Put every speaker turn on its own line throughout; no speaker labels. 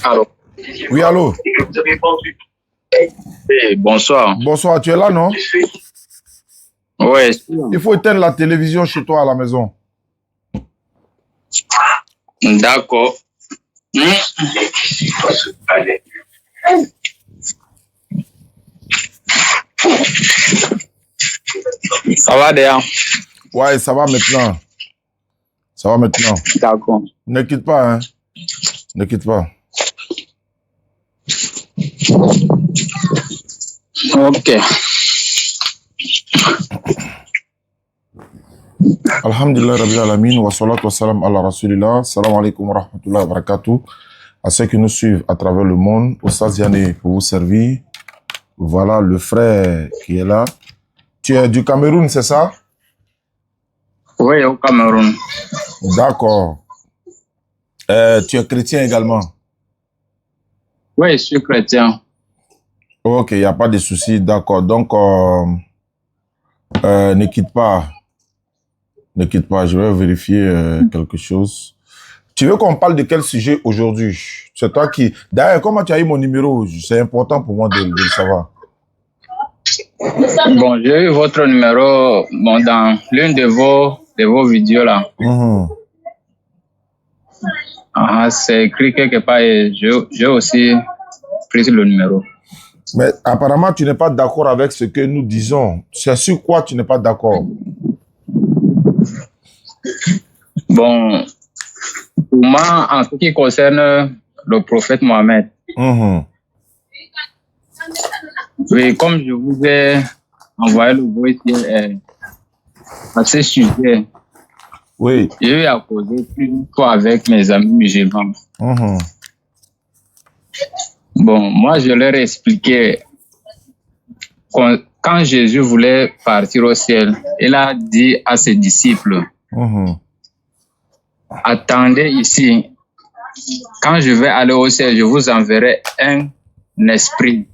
Allô.
Oui, allô.
Hey, bonsoir.
Bonsoir, tu es là, non?
Ouais.
Il faut éteindre la télévision chez toi à la maison.
D'accord. Ça va déjà?
Ouais, ça va maintenant. Ça va maintenant.
D'accord.
Ne quitte pas, hein. Ne quitte pas.
Ok.
Alhamdulillah Rabbil Alamin wa salatu wa salam ala Rasulillah. Salam alaikum wa rahmatullahi wa barakatuh. À ceux qui nous suivent à travers le monde, au Saziane pour vous servir. Voilà le frère qui est là. Tu es du Cameroun, c'est ça?
Oui, au Cameroun.
D'accord. Tu es chrétien également?
Oui, je suis chrétien.
Ok, il n'y a pas de souci, d'accord. Donc, ne quitte pas. Ne quitte pas, je vais vérifier quelque chose. Tu veux qu'on parle de quel sujet aujourd'hui? C'est toi qui... D'ailleurs, comment tu as eu mon numéro? C'est important pour moi de le savoir.
Bon, j'ai eu votre numéro dans l'une de vos vidéos là. C'est écrit quelque part et j'ai aussi pris le numéro.
Mais apparemment, tu n'es pas d'accord avec ce que nous disons. C'est sur quoi tu n'es pas d'accord?
Bon, pour moi, en ce qui concerne le prophète Mohammed, oui, comme je vous ai envoyé le voice à ce sujet,
oui,
j'ai eu à causer plusieurs fois avec mes amis musulmans. Bon, moi, je leur ai expliqué quand Jésus voulait partir au ciel, il a dit à ses disciples, attendez ici, quand je vais aller au ciel, je vous enverrai un esprit,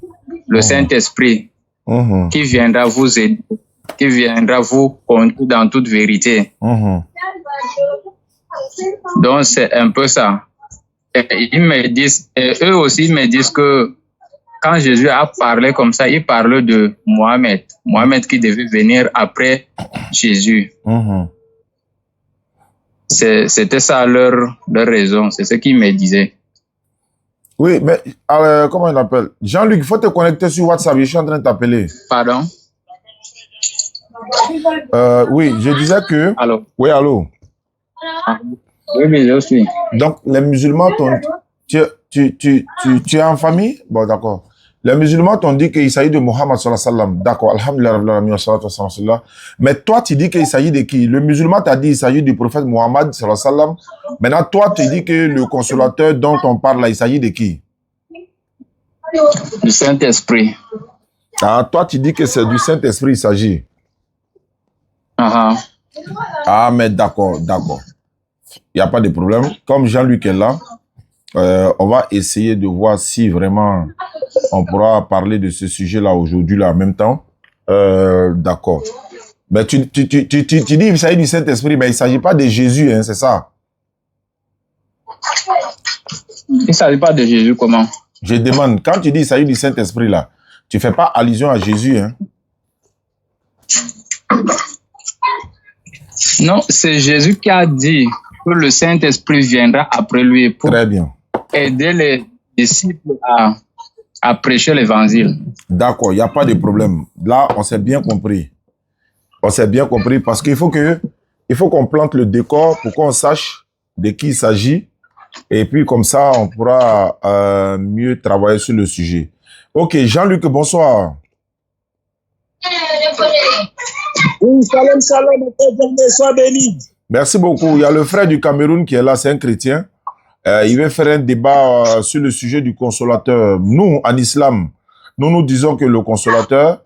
le Saint-Esprit, qui viendra vous aider, qui viendra vous conduire dans toute vérité. Donc, c'est un peu ça. Et ils me disent, et eux aussi me disent que quand Jésus a parlé comme ça, il parle de Mohamed. Mohamed qui devait venir après Jésus. C'était ça leur raison. C'est ce qu'ils me disaient.
Oui, mais comment il appelle? Jean-Luc, il faut te connecter sur WhatsApp. Je suis en train de t'appeler.
Pardon?
Oui, je disais que...
Allô?
Oui, allô?
Oui, je suis.
Donc, les musulmans t'ont... Tu es en famille? Bon, d'accord. Les musulmans t'ont dit qu'il s'agit de Mohammed sallallahu alayhi wa sallam. D'accord, alhamdulillah. Mais toi, tu dis qu'il s'agit de qui? Le musulman t'a dit qu'il s'agit du prophète Mohammed sallallahu alayhi wa sallam. Maintenant, toi, tu dis que le consolateur dont on parle là, il s'agit de qui?
Du Saint-Esprit.
Ah, toi, tu dis que c'est du Saint-Esprit il s'agit. Ah, mais d'accord. Il n'y a pas de problème. Comme Jean-Luc est là, on va essayer de voir si vraiment on pourra parler de ce sujet-là aujourd'hui, là, en même temps. D'accord. Mais tu dis qu'il s'agit du Saint-Esprit, mais il ne s'agit pas de Jésus, hein, c'est ça?
Il ne s'agit pas de Jésus, comment?
Je demande, quand tu dis qu'il s'agit du Saint-Esprit, là, tu ne fais pas allusion à Jésus, hein?
Non, c'est Jésus qui a dit que le Saint-Esprit viendra après lui pour
Très bien.
Aider les disciples à prêcher l'évangile. D'accord,
il n'y a pas de problème. Là, on s'est bien compris. On s'est bien compris parce qu'il faut qu'on plante le décor pour qu'on sache de qui il s'agit. Et puis, comme ça, on pourra mieux travailler sur le sujet. Ok, Jean-Luc, bonsoir.
Oui, salam, sois béni.
Merci beaucoup. Il y a le frère du Cameroun qui est là, c'est un chrétien. Il va faire un débat sur le sujet du consolateur. Nous, en islam, nous disons que le consolateur,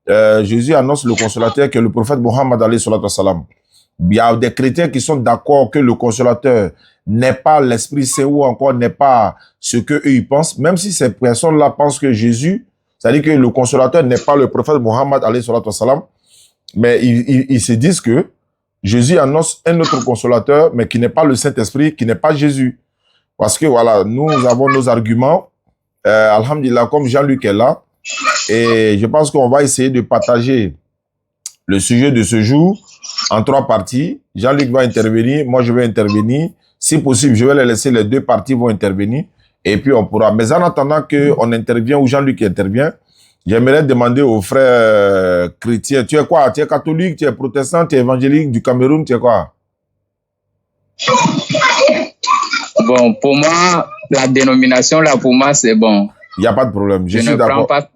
Jésus annonce le consolateur qui est le prophète Mohammed alayhi salatu wa salam. Il y a des chrétiens qui sont d'accord que le consolateur n'est pas l'Esprit Saint ou encore n'est pas ce qu'eux ils pensent, même si ces personnes-là pensent que Jésus, c'est-à-dire que le consolateur n'est pas le prophète Mohammed alayhi salatu wa salam, mais ils se disent que Jésus annonce un autre consolateur, mais qui n'est pas le Saint-Esprit, qui n'est pas Jésus. Parce que voilà, nous avons nos arguments. Alhamdulillah, comme Jean-Luc est là. Et je pense qu'on va essayer de partager le sujet de ce jour en 3 parties. Jean-Luc va intervenir, moi je vais intervenir. Si possible, je vais les laisser, les 2 parties vont intervenir. Et puis on pourra. Mais en attendant qu'on intervient ou Jean-Luc intervient, j'aimerais demander aux frères chrétiens, tu es quoi? Tu es catholique, tu es protestant, tu es évangélique du Cameroun, tu es quoi?
Bon, pour moi, la dénomination là, pour moi, c'est bon.
Il n'y a pas de problème. Je suis d'accord.
Pas...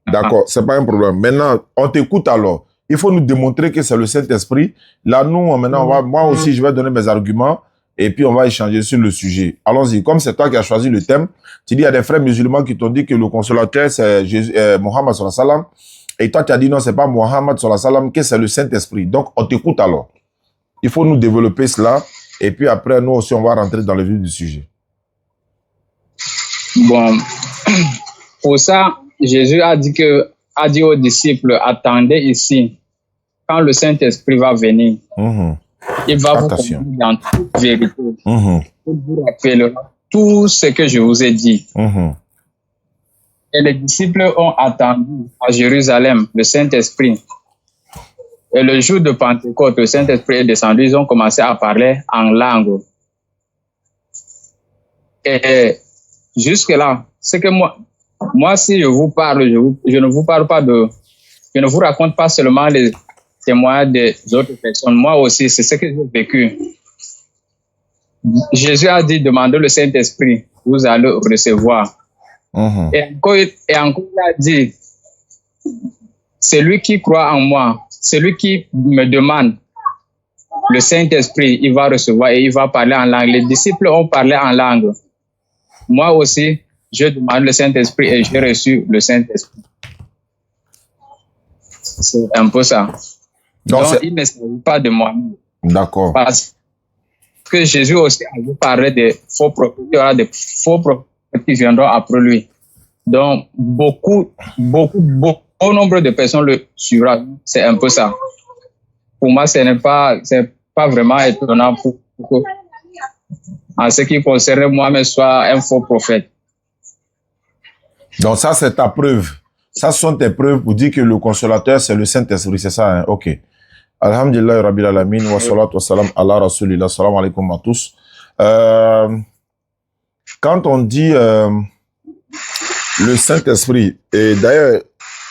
D'accord, c'est pas un problème. Maintenant, on t'écoute alors. Il faut nous démontrer que c'est le Saint-Esprit. Là, nous, maintenant, moi aussi, je vais donner mes arguments et puis on va échanger sur le sujet. Allons-y. Comme c'est toi qui as choisi le thème, tu dis, il y a des frères musulmans qui t'ont dit que le consolateur, c'est Mohammed sallallahu alayhi wa sallam. Et toi, tu as dit non, c'est pas Mohammed sallallahu alayhi wa sallam, que c'est le Saint-Esprit. Donc, on t'écoute alors. Il faut nous développer cela. Et puis après, nous aussi, on va rentrer dans le vif du sujet.
Bon, pour ça, Jésus a dit aux disciples, attendez ici, quand le Saint-Esprit va venir, il va vous conduire dans toute vérité. Il vous rappellera tout ce que je vous ai dit. Et les disciples ont attendu à Jérusalem le Saint-Esprit. Et le jour de Pentecôte, le Saint-Esprit est descendu, ils ont commencé à parler en langue. Et jusque-là, c'est que moi, si je vous parle, je ne vous parle pas je ne vous raconte pas seulement les témoignages des autres personnes. Moi aussi, c'est ce que j'ai vécu. Jésus a dit, demandez le Saint-Esprit, vous allez recevoir. Et encore, il a dit, celui qui croit en moi, celui qui me demande le Saint-Esprit, il va recevoir et il va parler en langue. Les disciples ont parlé en langue. Moi aussi, je demande le Saint-Esprit et j'ai reçu le Saint-Esprit. C'est un peu ça. Donc il ne s'agit pas de moi.
D'accord.
Parce que Jésus aussi a parlé des faux prophètes. Il y aura des faux prophètes qui viendront après lui. Donc, beaucoup nombre de personnes le suivront. C'est un peu ça. Pour moi, c'est pas vraiment étonnant pour en ce qui concerne moi, mais soit un faux prophète.
Donc ça, c'est ta preuve. Ça, ce sont tes preuves pour dire que le consolateur, c'est le Saint-Esprit. C'est ça, hein? Ok. Alhamdulillah, Rabbil Alamin, wa salatu wa salam ala rasulillah, salam alaikum à tous. Quand on dit le Saint-Esprit, et d'ailleurs,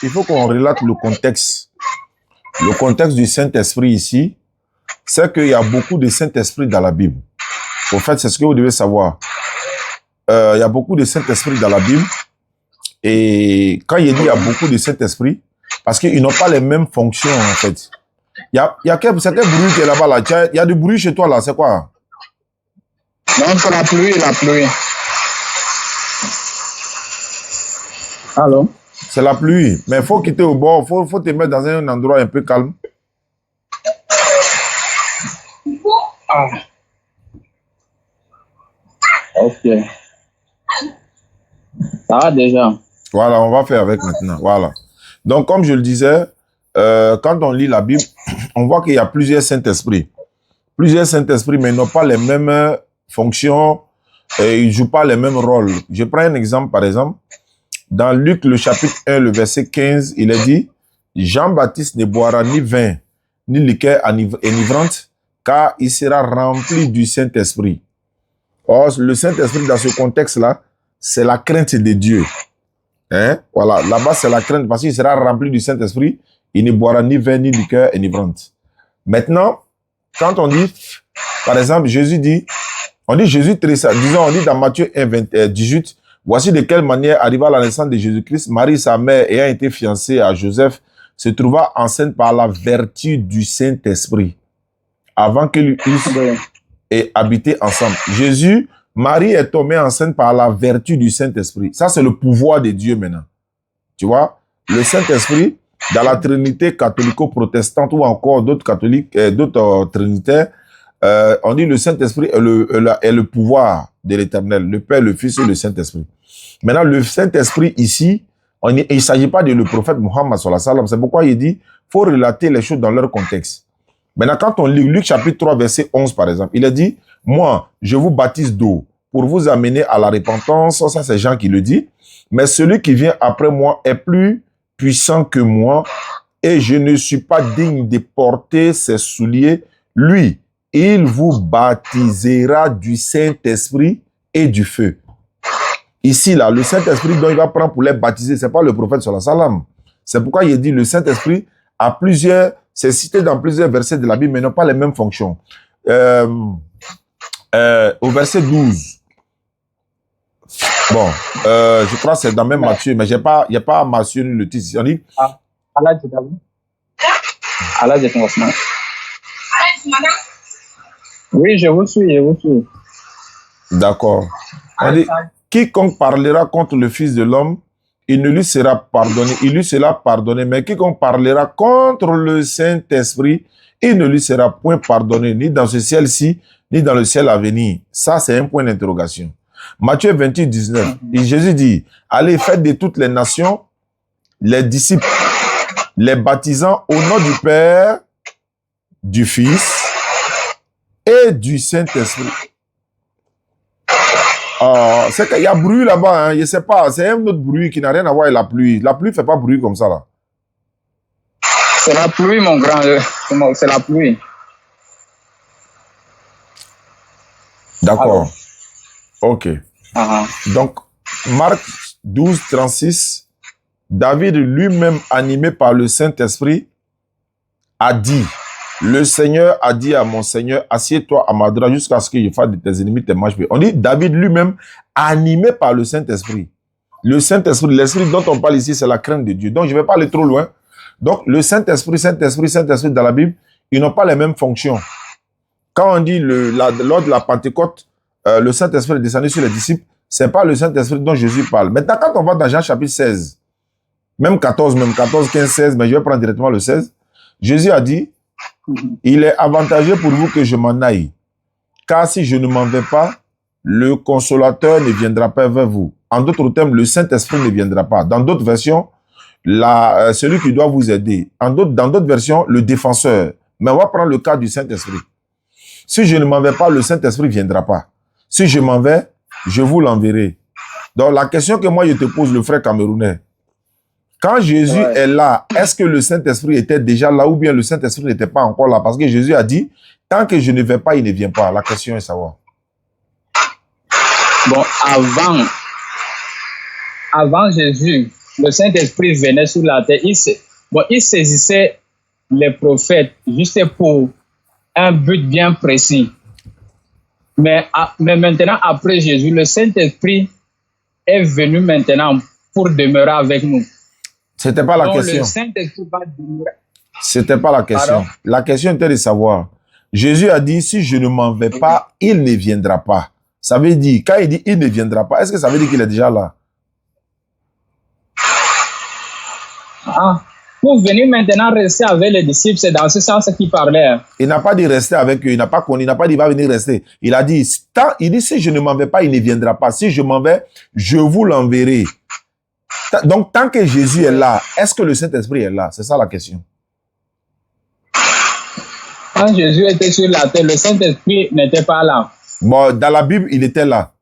il faut qu'on relate le contexte. Le contexte du Saint-Esprit ici, c'est qu'il y a beaucoup de Saint-Esprit dans la Bible. En fait, c'est ce que vous devez savoir. Il y a beaucoup de Saint-Esprit dans la Bible. Et quand il dit il y a beaucoup de Saint-Esprit, parce qu'ils n'ont pas les mêmes fonctions, en fait. C'est quel bruit qui est là-bas, là? Il y a du bruit chez toi, là. C'est quoi?
Non, c'est la pluie, la pluie. Allô?
C'est la pluie. Mais il faut quitter au bord. Faut te mettre dans un endroit un peu calme.
Ah. Ok. Ça va déjà.
Voilà, on va faire avec maintenant. Voilà. Donc, comme je le disais, quand on lit la Bible, on voit qu'il y a plusieurs Saint-Esprits. Plusieurs Saint-Esprits, mais ils n'ont pas les mêmes fonctions et ils ne jouent pas les mêmes rôles. Je prends un exemple, par exemple. Dans Luc, le chapitre 1, le verset 15, il est dit « Jean-Baptiste ne boira ni vin, ni liqueur enivrante, car il sera rempli du Saint-Esprit. » Or, le Saint-Esprit, dans ce contexte-là, c'est la crainte de Dieu. Hein? Voilà, là-bas, c'est la crainte, parce qu'il sera rempli du Saint-Esprit, il ne boira ni vin, ni liqueur enivrante. Maintenant, quand on dit, par exemple, Jésus dit, on dit dans Matthieu 1, 18, voici de quelle manière arriva la naissance de Jésus-Christ. Marie, sa mère, ayant été fiancée à Joseph, se trouva enceinte par la vertu du Saint-Esprit, avant qu'ils eussent et habité ensemble. Marie est tombée enceinte par la vertu du Saint-Esprit. Ça, c'est le pouvoir de Dieu maintenant. Tu vois, le Saint-Esprit, dans la Trinité catholico-protestante ou encore d'autres catholiques, d'autres trinitaires, on dit le Saint-Esprit est le pouvoir de l'Éternel, le Père, le Fils et le Saint-Esprit. Maintenant, le Saint-Esprit ici, il ne s'agit pas de le prophète Mohammed sallallahu alayhi wa sallam. C'est pourquoi il dit, faut relater les choses dans leur contexte. Maintenant, quand on lit Luc chapitre 3, verset 11, par exemple, il a dit, moi, je vous baptise d'eau pour vous amener à la repentance. Ça, c'est Jean qui le dit. Mais celui qui vient après moi est plus puissant que moi et je ne suis pas digne de porter ses souliers. Lui, il vous baptisera du Saint-Esprit et du feu. Ici, là, le Saint-Esprit dont il va prendre pour les baptiser, ce n'est pas le prophète sallallahu alayhi wa sallam. C'est pourquoi il dit le Saint-Esprit a plusieurs, c'est cité dans plusieurs versets de la Bible, mais n'ont pas les mêmes fonctions. Au verset 12, bon, je crois que c'est dans même Matthieu, mais il n'y a pas mentionné le titre. On dit,
oui, je vous suis, je vous suis.
D'accord. On dit, quiconque parlera contre le Fils de l'homme, il ne lui sera pardonné, il lui sera pardonné. Mais quiconque parlera contre le Saint-Esprit, il ne lui sera point pardonné, ni dans ce ciel-ci, ni dans le ciel à venir. Ça, c'est un point d'interrogation. Matthieu 28, 19. Et Jésus dit, allez, faites de toutes les nations les disciples, les baptisant au nom du Père, du Fils et du Saint-Esprit. C'est qu'il y a bruit là-bas, hein, je ne sais pas, c'est un autre bruit qui n'a rien à voir avec la pluie. La pluie ne fait pas bruit comme ça là.
C'est la pluie, mon grand, c'est la pluie.
D'accord. Ok. Donc, Marc 12, 36, David lui-même animé par le Saint-Esprit a dit, le Seigneur a dit à mon Seigneur, assieds-toi à ma droite jusqu'à ce que je fasse de tes ennemis tes marches. On dit David lui-même animé par le Saint-Esprit. Le Saint-Esprit, l'Esprit dont on parle ici, c'est la crainte de Dieu. Donc, je ne vais pas aller trop loin. Donc, le Saint-Esprit, Saint-Esprit, Saint-Esprit dans la Bible, ils n'ont pas les mêmes fonctions. Quand on dit lors de la Pentecôte, le Saint-Esprit est descendu sur les disciples, ce n'est pas le Saint-Esprit dont Jésus parle. Maintenant, quand on va dans Jean chapitre 16, même 14, 15, 16, mais je vais prendre directement le 16, Jésus a dit, il est avantageux pour vous que je m'en aille, car si je ne m'en vais pas, le consolateur ne viendra pas vers vous. En d'autres termes, le Saint-Esprit ne viendra pas. Dans d'autres versions, celui qui doit vous aider. Dans d'autres versions, le défenseur. Mais on va prendre le cas du Saint-Esprit. Si je ne m'en vais pas, le Saint-Esprit ne viendra pas. Si je m'en vais, je vous l'enverrai. Donc la question que moi je te pose, le frère camerounais, quand Jésus est là, est-ce que le Saint-Esprit était déjà là ou bien le Saint-Esprit n'était pas encore là? Parce que Jésus a dit, tant que je ne vais pas, il ne vient pas. La question est savoir.
Bon, avant Jésus, le Saint-Esprit venait sur la terre. Il saisissait les prophètes juste pour un but bien précis. Mais maintenant, après Jésus, le Saint-Esprit est venu maintenant pour demeurer avec nous.
C'était pas la question.
Le Saint-Esprit va demeurer.
C'était pas la question. Pardon? La question était de savoir. Jésus a dit, si je ne m'en vais pas, il ne viendra pas. Ça veut dire, quand il dit il ne viendra pas, est-ce que ça veut dire qu'il est déjà là?
Pour venir maintenant rester avec les disciples, c'est dans ce sens qu'il parlait.
Il n'a pas dit rester avec eux, il n'a pas dit il va venir rester. Il a dit, si je ne m'en vais pas, il ne viendra pas. Si je m'en vais, je vous l'enverrai. Donc, tant que Jésus est là, est-ce que le Saint-Esprit est là? C'est ça la question.
Quand Jésus était sur la terre, le Saint-Esprit n'était pas là.
Bon, dans la Bible, il était là.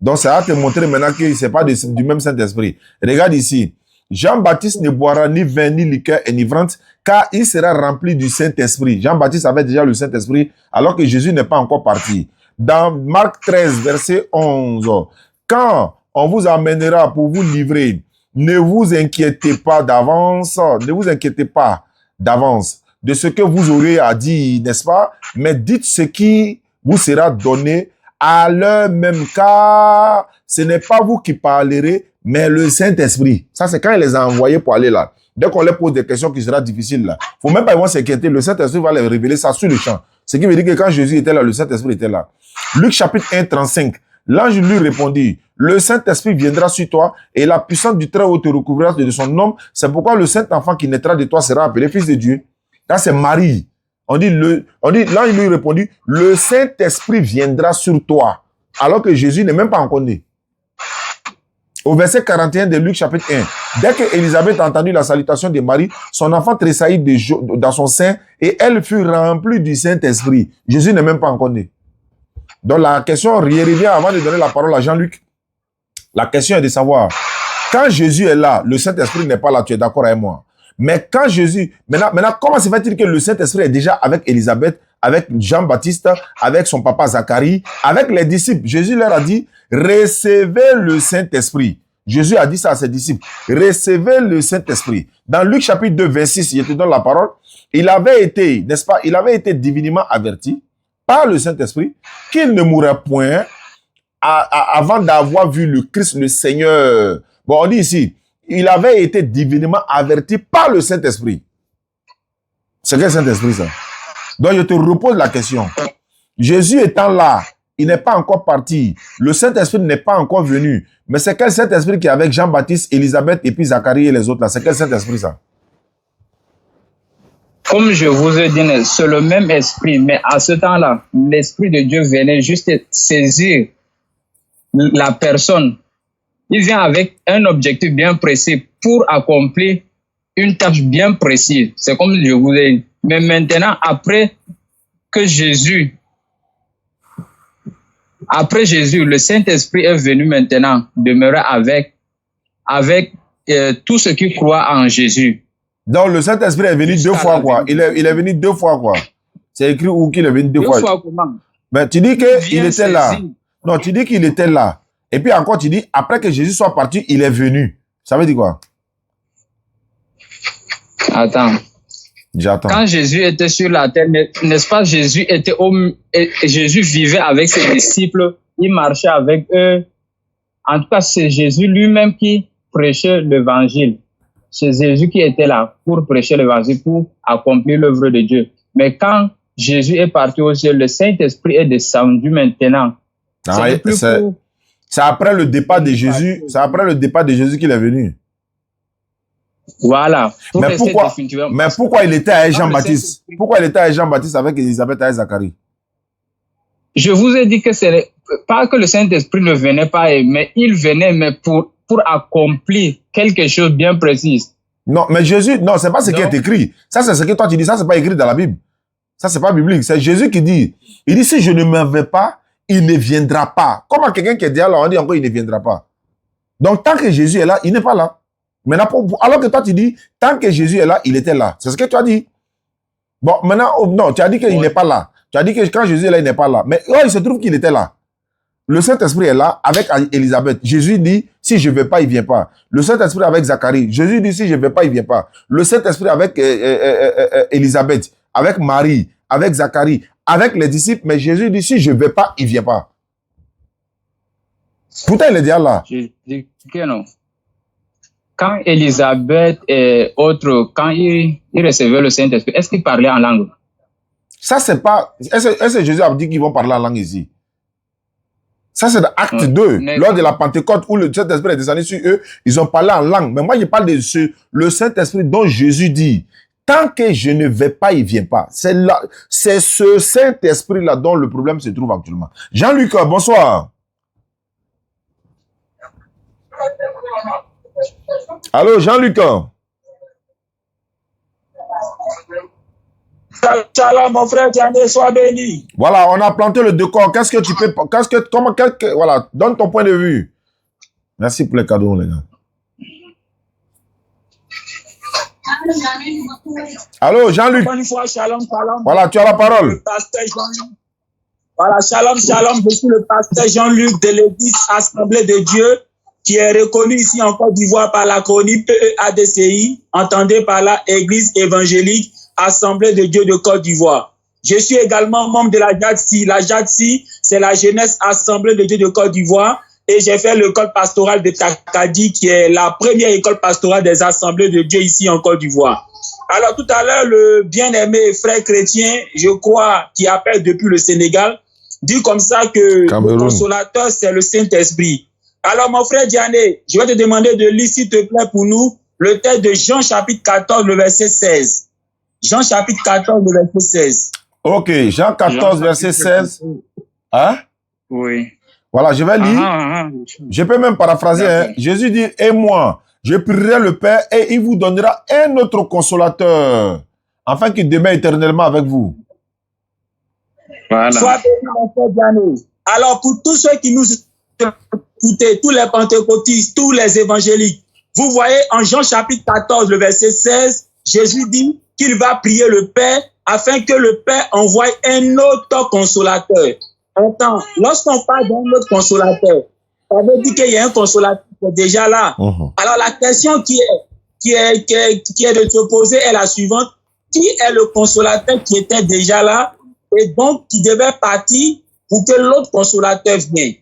Donc, ça va te montrer maintenant que ce n'est pas du même Saint-Esprit. Regarde ici. Jean-Baptiste ne boira ni vin, ni liqueur enivrante, car il sera rempli du Saint-Esprit. Jean-Baptiste avait déjà le Saint-Esprit, alors que Jésus n'est pas encore parti. Dans Marc 13, verset 11, quand on vous amènera pour vous livrer, ne vous inquiétez pas d'avance, de ce que vous aurez à dire, n'est-ce pas? Mais dites ce qui vous sera donné à l'heure même, car ce n'est pas vous qui parlerez, mais le Saint-Esprit. Ça, c'est quand il les a envoyés pour aller là. Dès qu'on leur pose des questions qui seront difficiles là, faut même pas s'inquiéter. Le Saint-Esprit va les révéler ça sur le champ. Ce qui veut dire que quand Jésus était là, le Saint-Esprit était là. Luc chapitre 1, 35. L'ange lui répondit, le Saint-Esprit viendra sur toi et la puissance du Très-Haut te recouvrira de son nom. C'est pourquoi le Saint-Enfant qui naîtra de toi sera appelé Fils de Dieu. Là, c'est Marie. L'ange lui répondit, le Saint-Esprit viendra sur toi. Alors que Jésus n'est même pas encore né. Au verset 41 de Luc chapitre 1, dès que Élisabeth a entendu la salutation de Marie, son enfant tressaillit dans son sein et elle fut remplie du Saint-Esprit. Jésus n'est même pas encore né. Donc la question revient avant de donner la parole à Jean-Luc. La question est de savoir, quand Jésus est là, le Saint-Esprit n'est pas là, tu es d'accord avec moi. Mais quand Jésus... Maintenant, comment se fait-il que le Saint-Esprit est déjà avec Élisabeth, avec Jean-Baptiste, avec son papa Zacharie, avec les disciples? Jésus leur a dit, recevez le Saint-Esprit. Jésus a dit ça à ses disciples. Recevez le Saint-Esprit. Dans Luc chapitre 2, 26, je te donne la parole. Il avait été, n'est-ce pas, il avait été divinement averti par le Saint-Esprit qu'il ne mourrait point avant d'avoir vu le Christ, le Seigneur. Bon, on dit ici, il avait été divinement averti par le Saint-Esprit. C'est quel Saint-Esprit ça? Donc je te repose la question. Jésus étant là, il n'est pas encore parti. Le Saint-Esprit n'est pas encore venu. Mais c'est quel Saint-Esprit qui est avec Jean-Baptiste, Élisabeth et puis Zacharie et les autres là? C'est quel Saint-Esprit ça?
Comme je vous ai dit, c'est le même esprit, mais à ce temps-là, l'Esprit de Dieu venait juste saisir la personne. Il vient avec un objectif bien précis pour accomplir une tâche bien précise. C'est comme je vous ai dit. Mais maintenant, après Jésus, le Saint-Esprit est venu maintenant demeurer avec tous ceux qui croient en Jésus.
Donc le Saint-Esprit est venu deux fois quoi? Il est venu deux fois quoi? C'est écrit où qu'il est venu deux fois?
Deux fois comment?
Ben, tu dis qu'il était là. Non, tu dis qu'il était là. Et puis encore, tu dis, après que Jésus soit parti, il est venu. Ça veut dire quoi?
Attends.
J'attends.
Quand Jésus était sur la terre, n'est-ce pas, Jésus vivait avec ses disciples, il marchait avec eux. En tout cas, c'est Jésus lui-même qui prêchait l'évangile. C'est Jésus qui était là pour prêcher l'évangile, pour accomplir l'œuvre de Dieu. Mais quand Jésus est parti au ciel, le Saint-Esprit est descendu maintenant.
C'est après le départ de Jésus, c'est après le départ de Jésus qu'il est venu.
Voilà.
Mais pourquoi il était avec Jean-Baptiste? Pourquoi il était avec Jean-Baptiste avec Élisabeth et Zacharie?
Je vous ai dit que c'est pas que le Saint-Esprit ne venait pas, mais il venait mais pour accomplir quelque chose de bien précis.
Non, mais Jésus, non, c'est pas ce qui est écrit. Ça, c'est ce que toi tu dis, ça, c'est pas écrit dans la Bible. Ça, c'est pas biblique. C'est Jésus qui dit, il dit, si je ne m'en vais pas, il ne viendra pas. Comment quelqu'un qui est déjà là, on dit encore, il ne viendra pas. Donc, tant que Jésus est là, il n'est pas là. Maintenant, alors que toi, tu dis, tant que Jésus est là, il était là. C'est ce que tu as dit. Bon, maintenant, non, tu as dit qu'il n'est pas là. Tu as dit que quand Jésus est là, il n'est pas là. Mais il se trouve qu'il était là. Le Saint-Esprit est là avec Élisabeth. Jésus dit, si je ne vais pas, il ne vient pas. Le Saint-Esprit avec Zacharie. Jésus dit, si je ne vais pas, il ne vient pas. Le Saint-Esprit avec Élisabeth, avec Marie, avec Zacharie, avec les disciples. Mais Jésus dit, si je ne vais pas, il ne vient pas. Pourtant, il est déjà là.
Je dis que non. Quand Élisabeth et autres, quand ils recevaient le Saint-Esprit, est-ce qu'ils parlaient en langue?
Ça, c'est pas... Est-ce que Jésus a dit qu'ils vont parler en langue ici? Ça, c'est dans Acte 2, lors de la Pentecôte, où le Saint-Esprit est descendu sur eux, ils ont parlé en langue. Mais moi, je parle de le Saint-Esprit dont Jésus dit, tant que je ne vais pas, il ne vient pas. C'est ce Saint-Esprit-là dont le problème se trouve actuellement. Jean-Luc, bonsoir. Allô, Jean-Luc.
Shalom, mon frère, sois béni.
Voilà, on a planté le décor. Qu'est-ce que tu peux... voilà, donne ton point de vue. Merci pour les cadeaux, les gars. Allô, Jean-Luc.
Bonne fois, shalom, shalom.
Voilà, tu as la parole.
Le pasteur Jean-Luc. Voilà, shalom, shalom. Je suis le pasteur Jean-Luc de l'église Assemblée de Dieu, qui est reconnu ici en Côte d'Ivoire par la chronique PEADCI, entendez par la Église évangélique Assemblée de Dieu de Côte d'Ivoire. Je suis également membre de la JADSI. La JADSI, c'est la Jeunesse Assemblée de Dieu de Côte d'Ivoire. Et j'ai fait l'école pastorale de Takadi, qui est la première école pastorale des Assemblées de Dieu ici en Côte d'Ivoire. Alors tout à l'heure, le bien-aimé frère chrétien, je crois, qui appelle depuis le Sénégal, dit comme ça que
Cameroun.
Le consolateur, c'est le Saint-Esprit. Alors mon frère Diané, je vais te demander de lire s'il te plaît pour nous le texte de Jean chapitre 14, le verset 16. Jean chapitre 14, le verset 16.
Ok, Jean 14, verset 16. Hein?
Oui.
Voilà, je vais lire. Je peux même paraphraser. Hein. Jésus dit, et moi, je prierai le Père et il vous donnera un autre consolateur, afin qu'il demeure éternellement avec vous.
Voilà.
Sois béni, mon frère Diané. Alors, pour tous ceux qui nous écoutent, tous les pentecôtistes, tous les évangéliques, vous voyez en Jean chapitre 14, le verset 16, Jésus dit qu'il va prier le Père afin que le Père envoie un autre consolateur. Attends, lorsqu'on parle d'un autre consolateur, ça veut dire qu'il y a un consolateur qui est déjà là. Alors la question qui est de se poser est la suivante. Qui est le consolateur qui était déjà là et donc qui devait partir pour que l'autre consolateur vienne?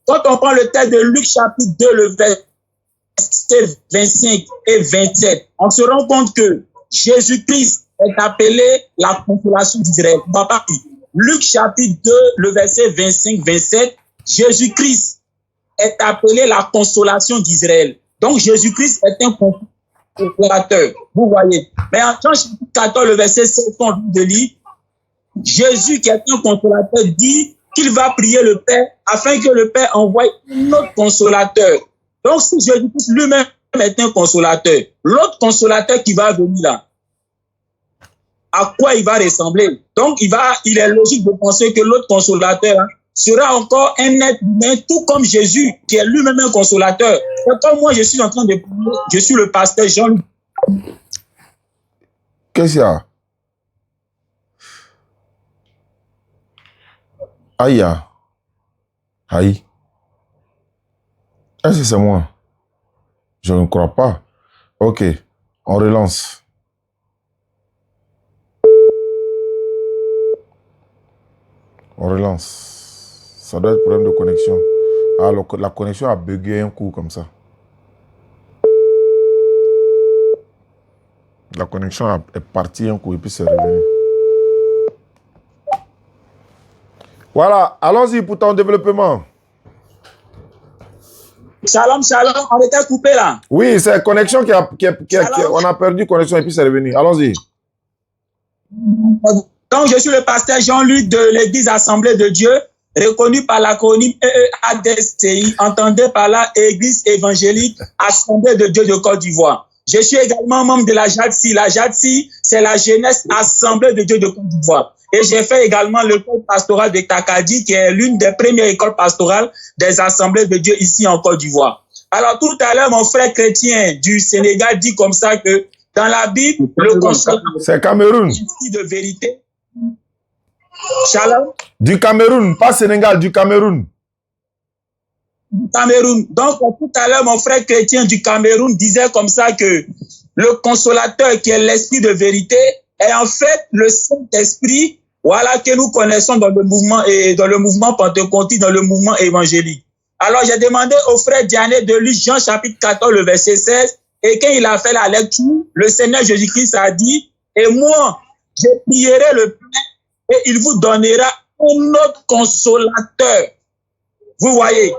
Quand on prend le texte de Luc chapitre 2, le verset 25 et 27, on se rend compte que Jésus-Christ est appelé la consolation d'Israël. Luc chapitre 2, le verset 25-27, Jésus-Christ est appelé la consolation d'Israël. Donc Jésus-Christ est un consolateur. Vous voyez. Mais en Jean chapitre 14, le verset 7, on vient de lire, Jésus qui est un consolateur dit qu'il va prier le Père afin que le Père envoie un autre consolateur. Donc si Jésus-Christ lui-même est un consolateur, l'autre consolateur qui va venir là, à quoi il va ressembler? Donc il est logique de penser que l'autre consolateur sera encore un être humain, tout comme Jésus, qui est lui-même un consolateur. Et comme moi, je suis en train de parler, je suis le pasteur Jean.
Qu'est-ce qu'il y a? Aïe. Aïe. Est-ce que c'est moi? Je ne crois pas. Ok, on relance. On relance. Ça doit être problème de connexion. Alors, la connexion a bugué un coup comme ça. La connexion est partie un coup et puis c'est revenu. Voilà, allons-y pour ton développement.
Shalom, shalom, on était coupé là.
Oui, c'est la connexion on a perdu connexion et puis c'est revenu. Allons-y.
Donc, je suis le pasteur Jean-Luc de l'église Assemblée de Dieu, reconnu par l'acronyme EEADCI, entendez par là Église évangélique Assemblée de Dieu de Côte d'Ivoire. Je suis également membre de la JADSI. La JADSI, c'est la Jeunesse Assemblée de Dieu de Côte d'Ivoire. Et j'ai fait également l'école pastorale de Takadi, qui est l'une des premières écoles pastorales des Assemblées de Dieu ici en Côte d'Ivoire. Alors, tout à l'heure, mon frère chrétien du Sénégal dit comme ça que dans la Bible, le consolateur,
c'est Cameroun.
De vérité. Shalom.
Du Cameroun, pas Sénégal, du Cameroun.
Cameroun. Donc, tout à l'heure, mon frère chrétien du Cameroun disait comme ça que le consolateur qui est l'esprit de vérité est en fait le Saint-Esprit, voilà, que nous connaissons dans le mouvement pentecôtiste, dans le mouvement évangélique. Alors, j'ai demandé au frère Diané de lire Jean chapitre 14, le verset 16, et quand il a fait la lecture, le Seigneur Jésus-Christ a dit, et moi, je prierai le Père, et il vous donnera un autre consolateur. Vous voyez?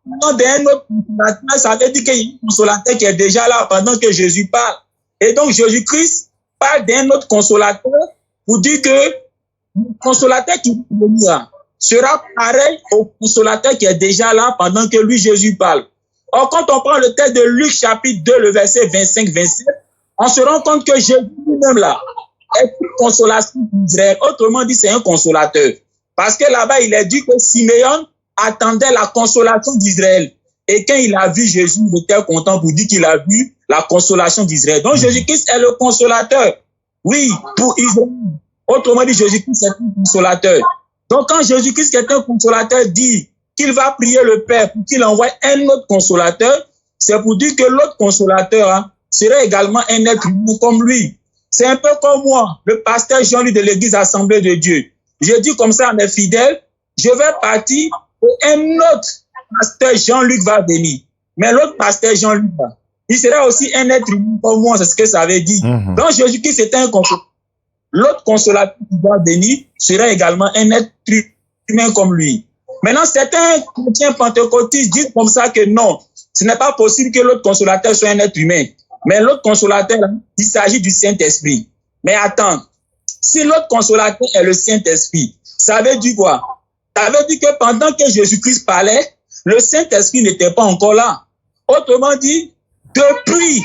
D'un autre consolateur, ça veut dire qu'il y a un consolateur qui est déjà là pendant que Jésus parle. Et donc Jésus-Christ parle d'un autre consolateur pour dire que le consolateur qui va venir sera pareil au consolateur qui est déjà là pendant que lui, Jésus parle. Or, quand on prend le texte de Luc chapitre 2, le verset 25-27, on se rend compte que Jésus lui-même là est une consolation d'Israël. Autrement dit, c'est un consolateur. Parce que là-bas, il est dit que Siméon attendait la consolation d'Israël. Et quand il a vu Jésus, il était content pour dire qu'il a vu la consolation d'Israël. Donc Jésus-Christ est le consolateur. Oui, pour Israël. Autrement dit, Jésus-Christ est un consolateur. Donc quand Jésus-Christ qui est un consolateur dit qu'il va prier le Père pour qu'il envoie un autre consolateur, c'est pour dire que l'autre consolateur serait également un être humain comme lui. C'est un peu comme moi, le pasteur Jean-Luc de l'église Assemblée de Dieu. Je dis comme ça à mes fidèles, je vais partir et un autre pasteur Jean-Luc va venir. Mais l'autre pasteur Jean-Luc, il sera aussi un être humain comme moi, c'est ce que ça veut dire. Donc Jésus-Christ est un consolateur. L'autre consolateur qui va venir sera également un être humain comme lui. Maintenant, certains chrétiens pentecôtistes disent comme ça que non, ce n'est pas possible que l'autre consolateur soit un être humain. Mais l'autre consolateur, il s'agit du Saint-Esprit. Mais attends, si l'autre consolateur est le Saint-Esprit, ça veut dire quoi? Ça veut dire que pendant que Jésus-Christ parlait, le Saint-Esprit n'était pas encore là. Autrement dit, depuis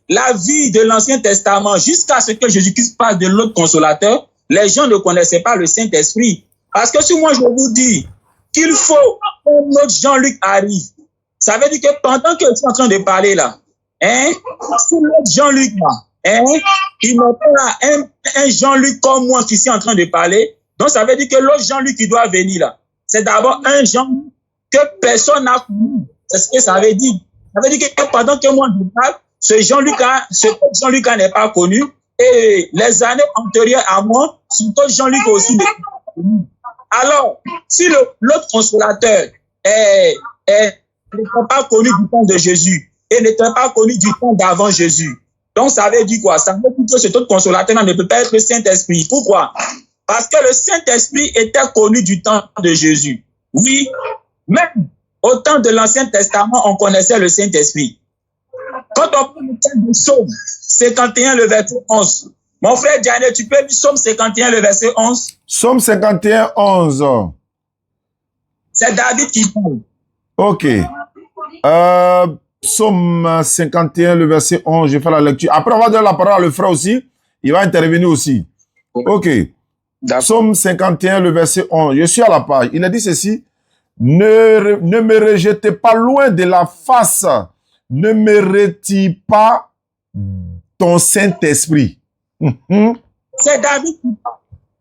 la vie de l'Ancien Testament jusqu'à ce que Jésus-Christ parle de l'autre consolateur, les gens ne connaissaient pas le Saint-Esprit. Parce que si moi je vous dis qu'il faut que notre Jean-Luc arrive. Ça veut dire que pendant que je suis en train de parler là, si notre Jean-Luc là, il n'a pas un Jean-Luc comme moi qui suis en train de parler, donc ça veut dire que l'autre Jean-Luc qui doit venir là, c'est d'abord un Jean-Luc que personne n'a connu. C'est ce que ça veut dire. Ça veut dire que pendant que moi je parle, ce Jean-Luc n'est pas connu. Et les années antérieures à moi, son autre Jean-Luc aussi n'est pas connu. Alors, si l'autre consolateur n'était pas connu du temps de Jésus et n'était pas connu du temps d'avant Jésus, donc ça veut dire quoi? Ça veut dire que cet autre consolateur ne peut pas être le Saint-Esprit. Pourquoi? Parce que le Saint-Esprit était connu du temps de Jésus. Oui, même au temps de l'Ancien Testament, on connaissait le Saint-Esprit. Quand on prend le texte de Psaume 51, le verset 11, mon frère Diane, tu peux lire Psaume 51, le verset 11?
Psaume 51, 11.
C'est David qui parle.
Ok. Psaume 51, le verset 11, je fais la lecture. Après, on va donner la parole à le frère aussi. Il va intervenir aussi. Ok. Psaume 51, le verset 11. Je suis à la page. Il a dit ceci. Ne me rejetez pas loin de la face. Ne me retire pas ton Saint-Esprit.
C'est David qui parle.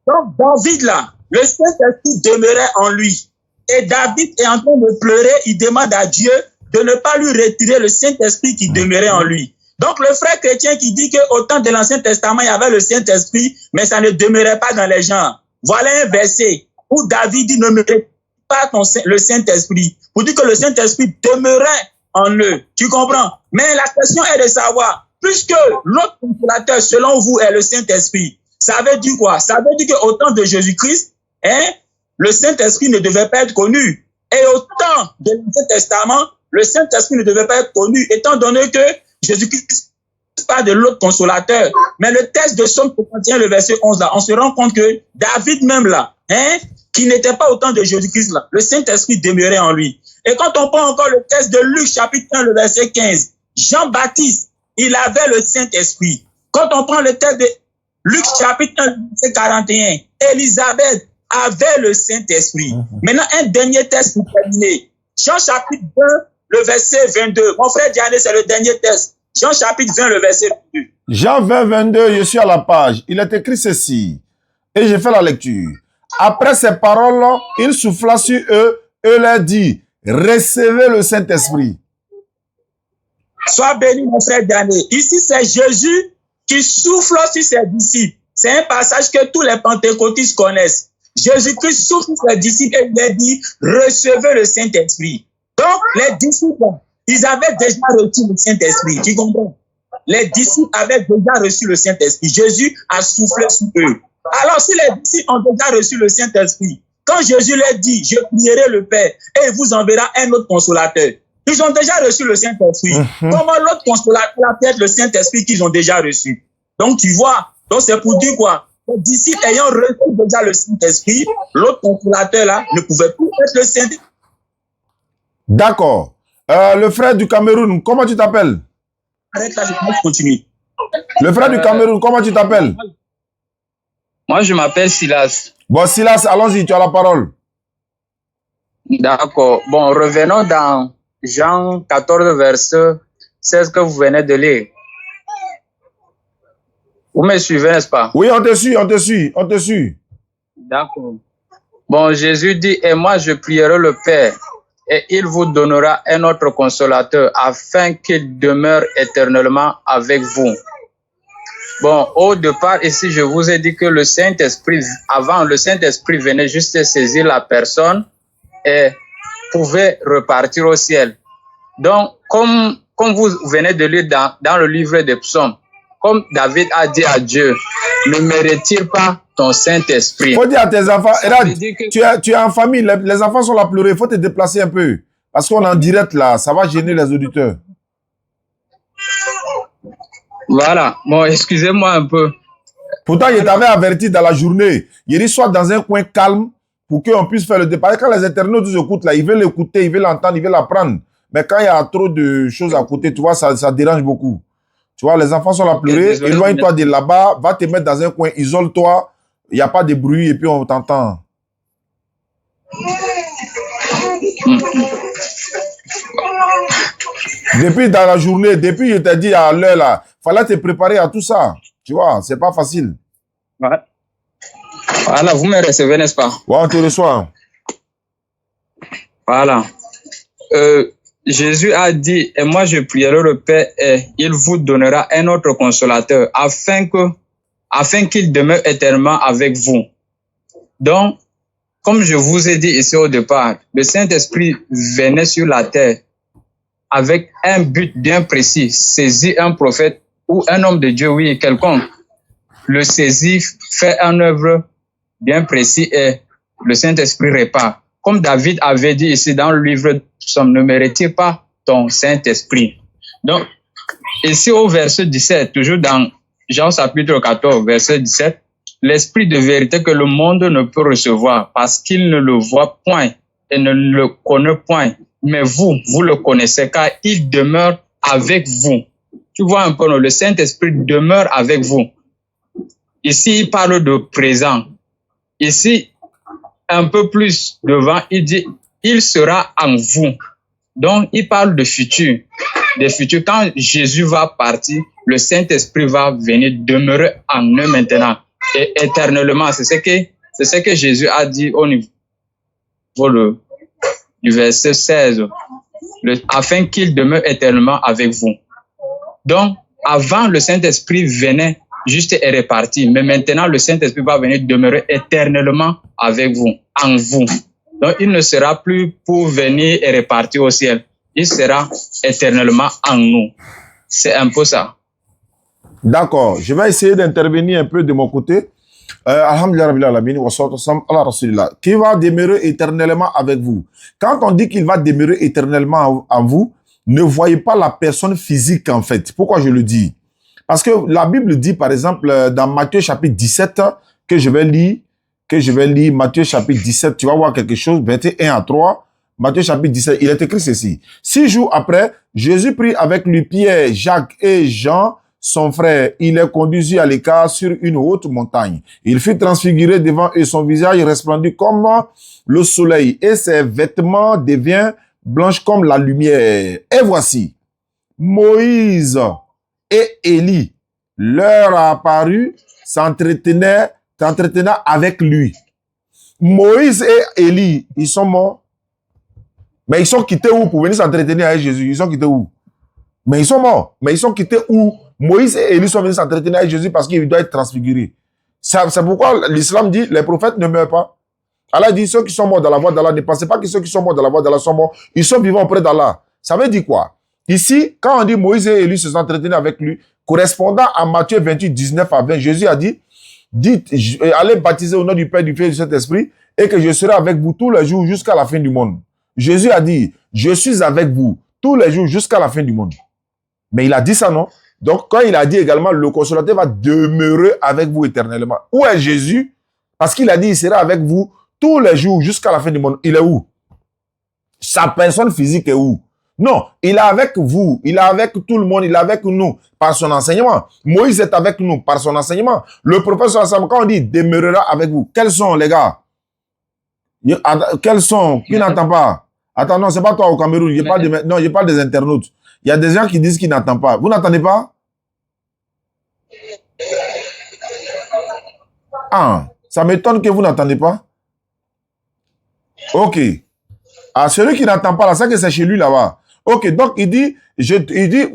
Donc, David, là, le Saint-Esprit demeurait en lui. Et David est en train de pleurer. Il demande à Dieu de ne pas lui retirer le Saint-Esprit qui demeurait en lui. Donc, le frère chrétien qui dit qu'au temps de l'Ancien Testament, il y avait le Saint-Esprit, mais ça ne demeurait pas dans les gens. Voilà un verset où David dit ne me retire pas le Saint-Esprit. Pour dire que le Saint-Esprit demeurait en eux. Tu comprends? Mais la question est de savoir, puisque l'autre consolateur, selon vous, est le Saint-Esprit, ça veut dire quoi? Ça veut dire qu'au temps de Jésus-Christ, le Saint-Esprit ne devait pas être connu. Et au temps de l'Ancien Testament, le Saint-Esprit ne devait pas être connu, étant donné que Jésus-Christ parle de l'autre consolateur. Mais le texte de Psaume 51, le verset 11, là, on se rend compte que David même là, qui n'était pas au temps de Jésus-Christ là, le Saint-Esprit demeurait en lui. Et quand on prend encore le texte de Luc chapitre 1, le verset 15, Jean-Baptiste, il avait le Saint-Esprit. Quand on prend le texte de Luc chapitre 1, verset 41, Élisabeth avait le Saint-Esprit. Maintenant, un dernier texte pour terminer. Jean chapitre 2, le verset 22. Mon frère Diane, c'est le dernier texte. Jean chapitre 20, le verset 22.
Jean 20, 22, je suis à la page. Il est écrit ceci. Et j'ai fait la lecture. Après ces paroles, il souffla sur eux et leur dit, recevez le Saint-Esprit.
Sois béni, mon frère Diane. Ici, c'est Jésus qui souffle sur ses disciples. C'est un passage que tous les pentecôtistes connaissent. Jésus-Christ souffle sur ses disciples et il leur dit, recevez le Saint-Esprit. Donc, les disciples, ils avaient déjà reçu le Saint-Esprit. Tu comprends? Les disciples avaient déjà reçu le Saint-Esprit. Jésus a soufflé sur eux. Alors, si les disciples ont déjà reçu le Saint-Esprit, quand Jésus leur dit, je prierai le Père et il vous enverra un autre consolateur, ils ont déjà reçu le Saint-Esprit. Comment l'autre consolateur peut être le Saint-Esprit qu'ils ont déjà reçu? Donc, tu vois, donc c'est pour dire quoi? Les disciples ayant reçu déjà le Saint-Esprit, l'autre consolateur là ne pouvait plus être le Saint-Esprit.
D'accord. Le frère du Cameroun, comment tu t'appelles?
Arrête là, je peux continuer.
Le frère du Cameroun, comment tu t'appelles?
Moi, je m'appelle Silas.
Bon, Silas, allons-y, tu as la parole.
D'accord. Bon, revenons dans Jean 14, verset 16 que vous venez de lire. Vous me suivez, n'est-ce pas?
Oui, on te suit, on te suit, on te suit.
D'accord. Bon, Jésus dit, et moi je prierai le Père, et il vous donnera un autre consolateur, afin qu'il demeure éternellement avec vous. Bon, au départ, ici, je vous ai dit que le Saint-Esprit, avant, le Saint-Esprit venait juste saisir la personne et pouvait repartir au ciel. Donc, comme vous venez de lire dans le livre des psaumes, comme David a dit à Dieu, ne me retire pas ton Saint-Esprit.
Il faut dire à tes enfants, tu es en famille, les enfants sont là à pleurer, il faut te déplacer un peu. Parce qu'on est en direct là, ça va gêner les auditeurs.
Voilà, bon, excusez-moi un peu.
Pourtant, il t'avait averti dans la journée. Il dit, soit dans un coin calme pour qu'on puisse faire le départ. Quand les internautes nous écoutent là, ils veulent l'écouter, ils veulent l'entendre, ils veulent l'apprendre. Mais quand il y a trop de choses à côté, tu vois, ça dérange beaucoup. Tu vois, les enfants sont là à pleurer. Éloigne-toi de là-bas, va te mettre dans un coin, isole-toi. Il n'y a pas de bruit et puis on t'entend. Depuis dans la journée, depuis je t'ai dit à l'heure là, fallait te préparer à tout ça. Tu vois, c'est pas facile.
Ouais. Voilà, vous me recevez, n'est-ce pas?
Ouais, on te reçoit.
Voilà. Jésus a dit, et moi je prierai le Père et il vous donnera un autre consolateur afin qu'il demeure éternellement avec vous. Donc, comme je vous ai dit ici au départ, le Saint-Esprit venait sur la terre avec un but bien précis, saisir un prophète ou un homme de Dieu, oui, quelconque, le saisir, fait une œuvre bien précise et le Saint-Esprit répare. Comme David avait dit ici dans le livre de Psaume, ne me retire pas ton Saint-Esprit. Donc, ici au verset 17, toujours dans Jean chapitre 14, verset 17, l'Esprit de vérité que le monde ne peut recevoir parce qu'il ne le voit point et ne le connaît point. Mais vous le connaissez car il demeure avec vous. Tu vois un peu, le Saint-Esprit demeure avec vous. Ici, il parle de présent. Ici, un peu plus devant, il dit, il sera en vous. Donc, il parle de futur. Des futurs. Quand Jésus va partir, le Saint-Esprit va venir demeurer en eux maintenant et éternellement. C'est ce que Jésus a dit au niveau du verset 16, afin qu'il demeure éternellement avec vous. Donc, avant, le Saint-Esprit venait juste et reparti, mais maintenant, le Saint-Esprit va venir demeurer éternellement avec vous, en vous. Donc, il ne sera plus pour venir et repartir au ciel. Il sera éternellement en nous. C'est un peu ça.
D'accord. Je vais essayer d'intervenir un peu de mon côté. Alhamdulillah, qui va demeurer éternellement avec vous. Quand on dit qu'il va demeurer éternellement en vous, ne voyez pas la personne physique en fait. Pourquoi je le dis? Parce que la Bible dit par exemple dans Matthieu chapitre 17, que je vais lire, Matthieu chapitre 17, tu vas voir quelque chose, 21 à 3, Matthieu chapitre 17, il est écrit ceci. 6 jours après, Jésus prit avec lui Pierre, Jacques et Jean, son frère. Il est conduit à l'écart sur une haute montagne. Il fut transfiguré devant eux, son visage resplendit comme le soleil et ses vêtements deviennent blanches comme la lumière. Et voici, Moïse et Élie leur a apparu, s'entretenaient avec lui. Moïse et Élie, ils sont morts. Mais ils sont quittés où pour venir s'entretenir avec Jésus? Ils sont quittés où? Mais ils sont morts. Mais ils sont quittés où? Moïse et Élie sont venus s'entretenir avec Jésus parce qu'il doit être transfiguré. C'est pourquoi l'islam dit les prophètes ne meurent pas. Allah dit ceux qui sont morts dans la voie d'Allah, ne pensez pas que ceux qui sont morts dans la voie d'Allah sont morts. Ils sont vivants auprès d'Allah. Ça veut dire quoi? Ici, quand on dit Moïse et Élie se sont entretenus avec lui, correspondant à Matthieu 28, 19 à 20, Jésus a dit, dites, allez baptiser au nom du Père, du Fils et du Saint-Esprit et que je serai avec vous tous les jours jusqu'à la fin du monde. Jésus a dit, je suis avec vous tous les jours jusqu'à la fin du monde. Mais il a dit ça, non? Donc, quand il a dit également, le consolateur va demeurer avec vous éternellement. Où est Jésus? Parce qu'il a dit, il sera avec vous tous les jours jusqu'à la fin du monde. Il est où? Sa personne physique est où? Non, il est avec vous, il est avec tout le monde, il est avec nous par son enseignement. Moïse est avec nous par son enseignement. Le prophète, quand on dit demeurera avec vous, quels sont les gars? Quels sont? Qui n'entend pas? Attends, non, c'est pas toi au Cameroun, je parle des internautes. Il y a des gens qui disent qu'ils n'entendent pas. Vous n'entendez pas? Ah, ça m'étonne que vous n'entendez pas. Ok. Ah, celui qui n'entend pas là, c'est que c'est chez lui là-bas. Ok, donc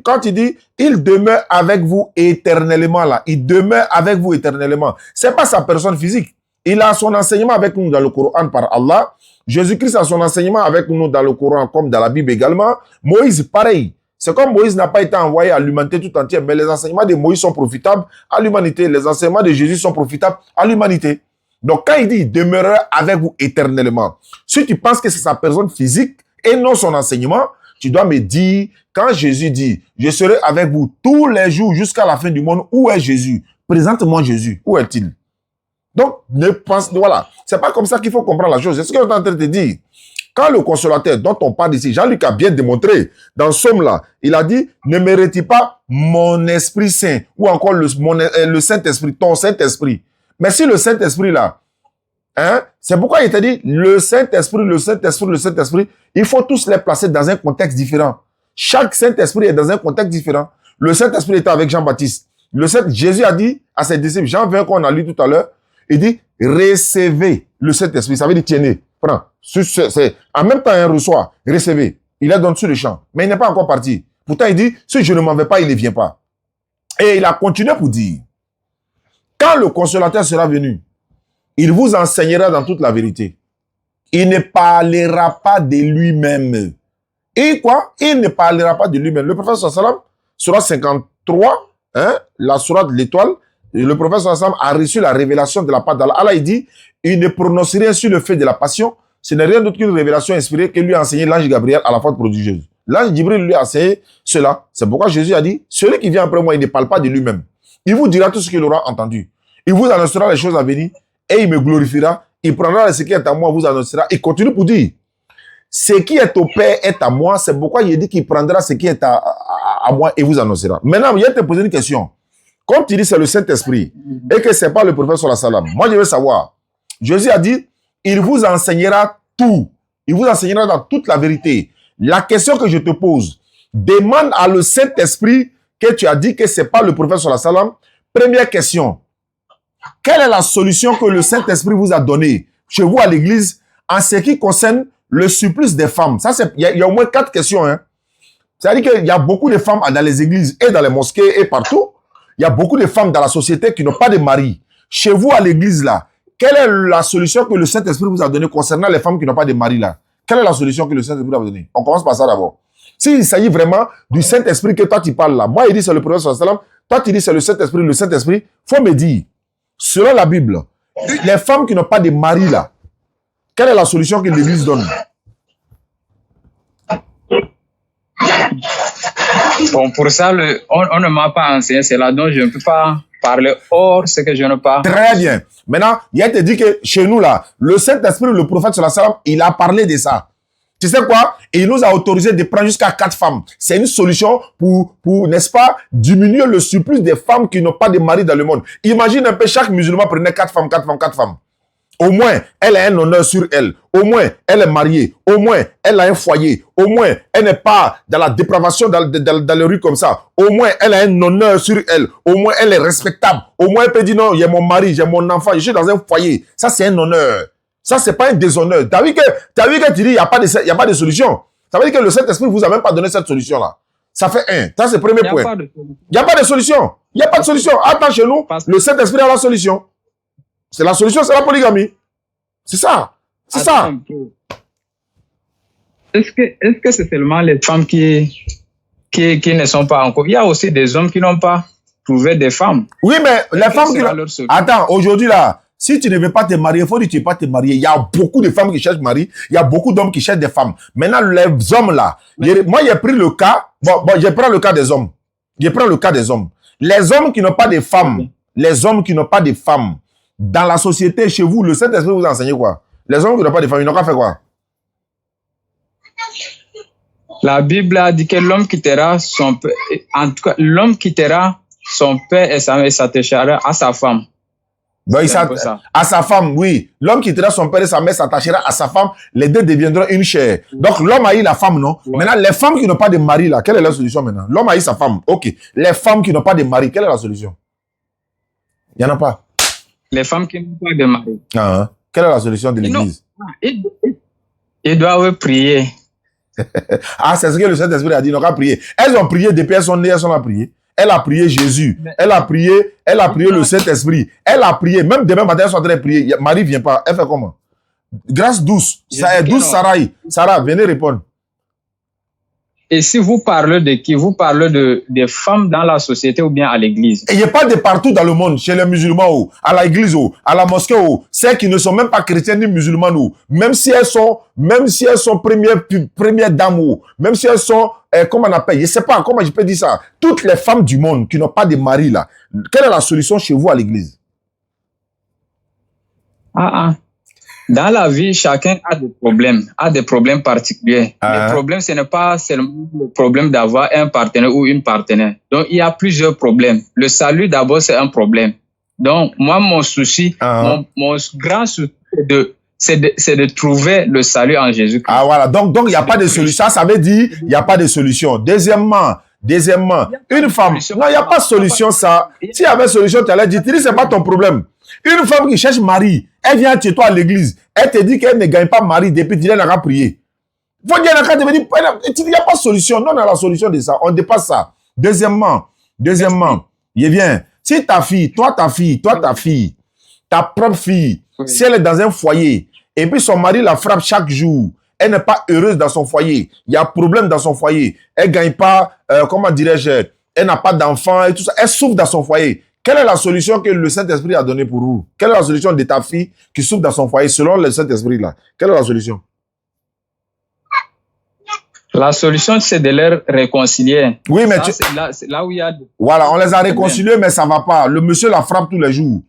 quand il dit, il demeure avec vous éternellement là. Il demeure avec vous éternellement. C'est pas sa personne physique. Il a son enseignement avec nous dans le Coran par Allah. Jésus-Christ a son enseignement avec nous dans le Coran comme dans la Bible également. Moïse, pareil. C'est comme Moïse n'a pas été envoyé à l'humanité tout entière, mais les enseignements de Moïse sont profitables à l'humanité. Les enseignements de Jésus sont profitables à l'humanité. Donc, quand il dit « demeurera avec vous éternellement », si tu penses que c'est sa personne physique et non son enseignement, tu dois me dire, quand Jésus dit « je serai avec vous tous les jours jusqu'à la fin du monde », où est Jésus? Présente-moi Jésus. Où est-il? Donc, voilà. C'est pas comme ça qu'il faut comprendre la chose. C'est ce que je suis en train de te dire. Quand le consolateur dont on parle ici, Jean-Luc a bien démontré, dans Somme là, il a dit, ne me retire pas mon Esprit Saint, ou encore le Saint-Esprit, ton Saint-Esprit. Mais si le Saint-Esprit là, Hein? C'est pourquoi il t'a dit, le Saint-Esprit, le Saint-Esprit, le Saint-Esprit, il faut tous les placer dans un contexte différent. Chaque Saint-Esprit est dans un contexte différent. Le Saint-Esprit était avec Jean-Baptiste. Jésus a dit à ses disciples, Jean 20 qu'on a lu tout à l'heure, il dit, recevez le Saint-Esprit. Ça veut dire, tenez, prends. En même temps, il reçoit, recevez. Il est dans sur le champ, mais il n'est pas encore parti. Pourtant, il dit, si je ne m'en vais pas, il ne vient pas. Et il a continué pour dire, quand le consolateur sera venu, il vous enseignera dans toute la vérité. Il ne parlera pas de lui-même. Et quoi? Il ne parlera pas de lui-même. Le prophète sallam, surat 53, hein, la surat de l'étoile, le prophète sallam a reçu la révélation de la part d'Allah. Allah, il dit, il ne prononce rien sur le fait de la passion. Ce n'est rien d'autre qu'une révélation inspirée que lui a enseigné l'ange Gabriel à la fois prodigieuse. L'ange Jibril lui a enseigné cela. C'est pourquoi Jésus a dit, celui qui vient après moi, il ne parle pas de lui-même. Il vous dira tout ce qu'il aura entendu. Il vous annoncera les choses à venir et il me glorifiera. Il prendra ce qui est à moi, vous annoncera. Il continue pour dire, ce qui est au Père est à moi. C'est pourquoi il dit qu'il prendra ce qui est à moi et vous annoncera. Maintenant, il y a te poser une question. Comme tu dis, c'est le Saint-Esprit et que ce n'est pas le prophète sallallahu alayhi wa sallam. Moi, je veux savoir. Jésus a dit, il vous enseignera tout. Il vous enseignera dans toute la vérité. La question que je te pose, demande à le Saint-Esprit que tu as dit que ce n'est pas le prophète sallallahu alayhi wa sallam. Première question. Quelle est la solution que le Saint-Esprit vous a donnée chez vous à l'église en ce qui concerne le supplice des femmes? Ça, il y a au moins 4 questions. Hein. C'est-à-dire qu'il y a beaucoup de femmes dans les églises et dans les mosquées et partout. Il y a beaucoup de femmes dans la société qui n'ont pas de mari. Chez vous à l'église, là, quelle est la solution que le Saint-Esprit vous a donnée concernant les femmes qui n'ont pas de mari, là? Quelle est la solution que le Saint-Esprit vous a donnée? On commence par ça d'abord. S'il s'agit vraiment du Saint-Esprit que toi tu parles là, moi il dit c'est le prophète sallallahu alayhi wa sallam, toi tu dis c'est le Saint-Esprit, faut me dire, selon la Bible, les femmes qui n'ont pas de mari là, quelle est la solution que l'Église donne?
Bon, pour ça, on ne m'a pas enseigné cela, donc je ne peux pas parler hors ce que je ne parle.
Très bien. Maintenant, il a été dit que chez nous là, le Saint-Esprit, le prophète sallallahu alayhi wa sallam, il a parlé de ça. Tu sais quoi? Il nous a autorisé de prendre jusqu'à 4 femmes. C'est une solution pour n'est-ce pas, diminuer le surplus des femmes qui n'ont pas de mari dans le monde. Imagine un peu, chaque musulman prenait 4 femmes, 4 femmes, 4 femmes. Au moins, elle a un honneur sur elle. Au moins, elle est mariée. Au moins, elle a un foyer. Au moins, elle n'est pas dans la dépravation dans les rues comme ça. Au moins, elle a un honneur sur elle. Au moins, elle est respectable. Au moins, elle peut dire non, il y a mon mari, j'ai mon enfant, je suis dans un foyer. Ça, c'est un honneur. Ça, c'est pas un déshonneur. T'as vu que tu dis, il n'y a pas de solution. Ça veut dire que le Saint-Esprit ne vous a même pas donné cette solution-là. Ça fait un. Ça, c'est le premier point. Il n'y a pas de solution. Il n'y a pas de solution. Attends, chez nous, le Saint-Esprit a la solution. C'est la solution, c'est la polygamie. C'est ça. C'est ça.
Est-ce que c'est seulement les femmes qui ne sont pas encore... Il y a aussi des hommes qui n'ont pas trouvé des femmes.
Oui, mais les femmes qui... Attends, aujourd'hui là, si tu ne veux pas te marier, il faut dire que tu ne veux pas te marier. Il y a beaucoup de femmes qui cherchent mari. Il y a beaucoup d'hommes qui cherchent des femmes. Maintenant, les hommes là, moi j'ai pris le cas... Bon, je prends le cas des hommes. Je prends le cas des hommes. Les hommes qui n'ont pas de femmes, les hommes qui n'ont pas de femmes, dans la société, chez vous, le Saint-Esprit vous enseigne quoi? Les hommes qui n'ont pas de femmes, ils n'ont qu'à faire quoi?
La Bible a dit que l'homme quittera son père, en tout cas, l'homme quittera son père et s'attachera à sa femme.
Donc, à sa femme, oui. L'homme quittera son père et sa mère s'attachera à sa femme. Les deux deviendront une chair. Donc, l'homme a eu la femme, non? Ouais. Maintenant, les femmes qui n'ont pas de mari, là, quelle est la solution maintenant? L'homme a eu sa femme. OK. Les femmes qui n'ont pas de mari, quelle est la solution? Il n'y en a pas.
Les femmes qui n'ont pas de mari.
Ah, quelle est la solution de l'Église?
Ils doivent prier.
Ah, c'est ce que le Saint-Esprit a dit, ils n'ont qu'à prier. Elles ont prié depuis elles sont nées, elles ont prié. Elle a prié Jésus. Elle a prié le Saint-Esprit. Elle a prié. Même demain matin, elles sont en train de prier. Marie ne vient pas. Elle fait comment? Grâce douce. Ça est douce, Sarah. Sarah, venez répondre.
Et si vous parlez de qui? Vous parlez des femmes dans la société ou bien à l'église? Et
il n'y a pas de partout dans le monde, chez les musulmans, à l'église, à la mosquée, celles qui ne sont même pas chrétiennes ni musulmanes, même si elles sont premières dames, même si elles sont, comment on appelle, je ne sais pas, comment je peux dire ça, toutes les femmes du monde qui n'ont pas de mari là, quelle est la solution chez vous à l'église?
Dans la vie, chacun a des problèmes particuliers. Le problème, ce n'est pas seulement le problème d'avoir un partenaire ou une partenaire. Donc, il y a plusieurs problèmes. Le salut, d'abord, c'est un problème. Donc, moi, mon souci, mon grand souci, c'est de trouver le salut en Jésus-Christ.
Ah voilà, donc il n'y a pas de solution. Ça veut dire il n'y a pas de solution. Deuxièmement, une femme, non, il n'y a pas de solution ça. S'il y avait solution, tu allais dire, ce n'est pas ton problème. Une femme qui cherche mari, elle vient chez toi à l'église, elle te dit qu'elle ne gagne pas mari depuis tu n'as qu'à prier. Faut dire, il n'y a pas de solution. Non, on a la solution de ça. On dépasse ça. Deuxièmement, il vient. Si ta fille, ta propre fille, oui. Si elle est dans un foyer, et puis son mari la frappe chaque jour, elle n'est pas heureuse dans son foyer, il y a problème dans son foyer, elle ne gagne pas, comment dirais-je, elle n'a pas d'enfant et tout ça, elle souffre dans son foyer. Quelle est la solution que le Saint-Esprit a donnée pour vous? Quelle est la solution de ta fille qui souffre dans son foyer selon le Saint-Esprit là? Quelle est la solution?
La solution, c'est de les réconcilier.
Oui, mais
c'est là où il y a...
Voilà, on les a réconciliés, mais ça ne va pas. Le monsieur la frappe tous les jours.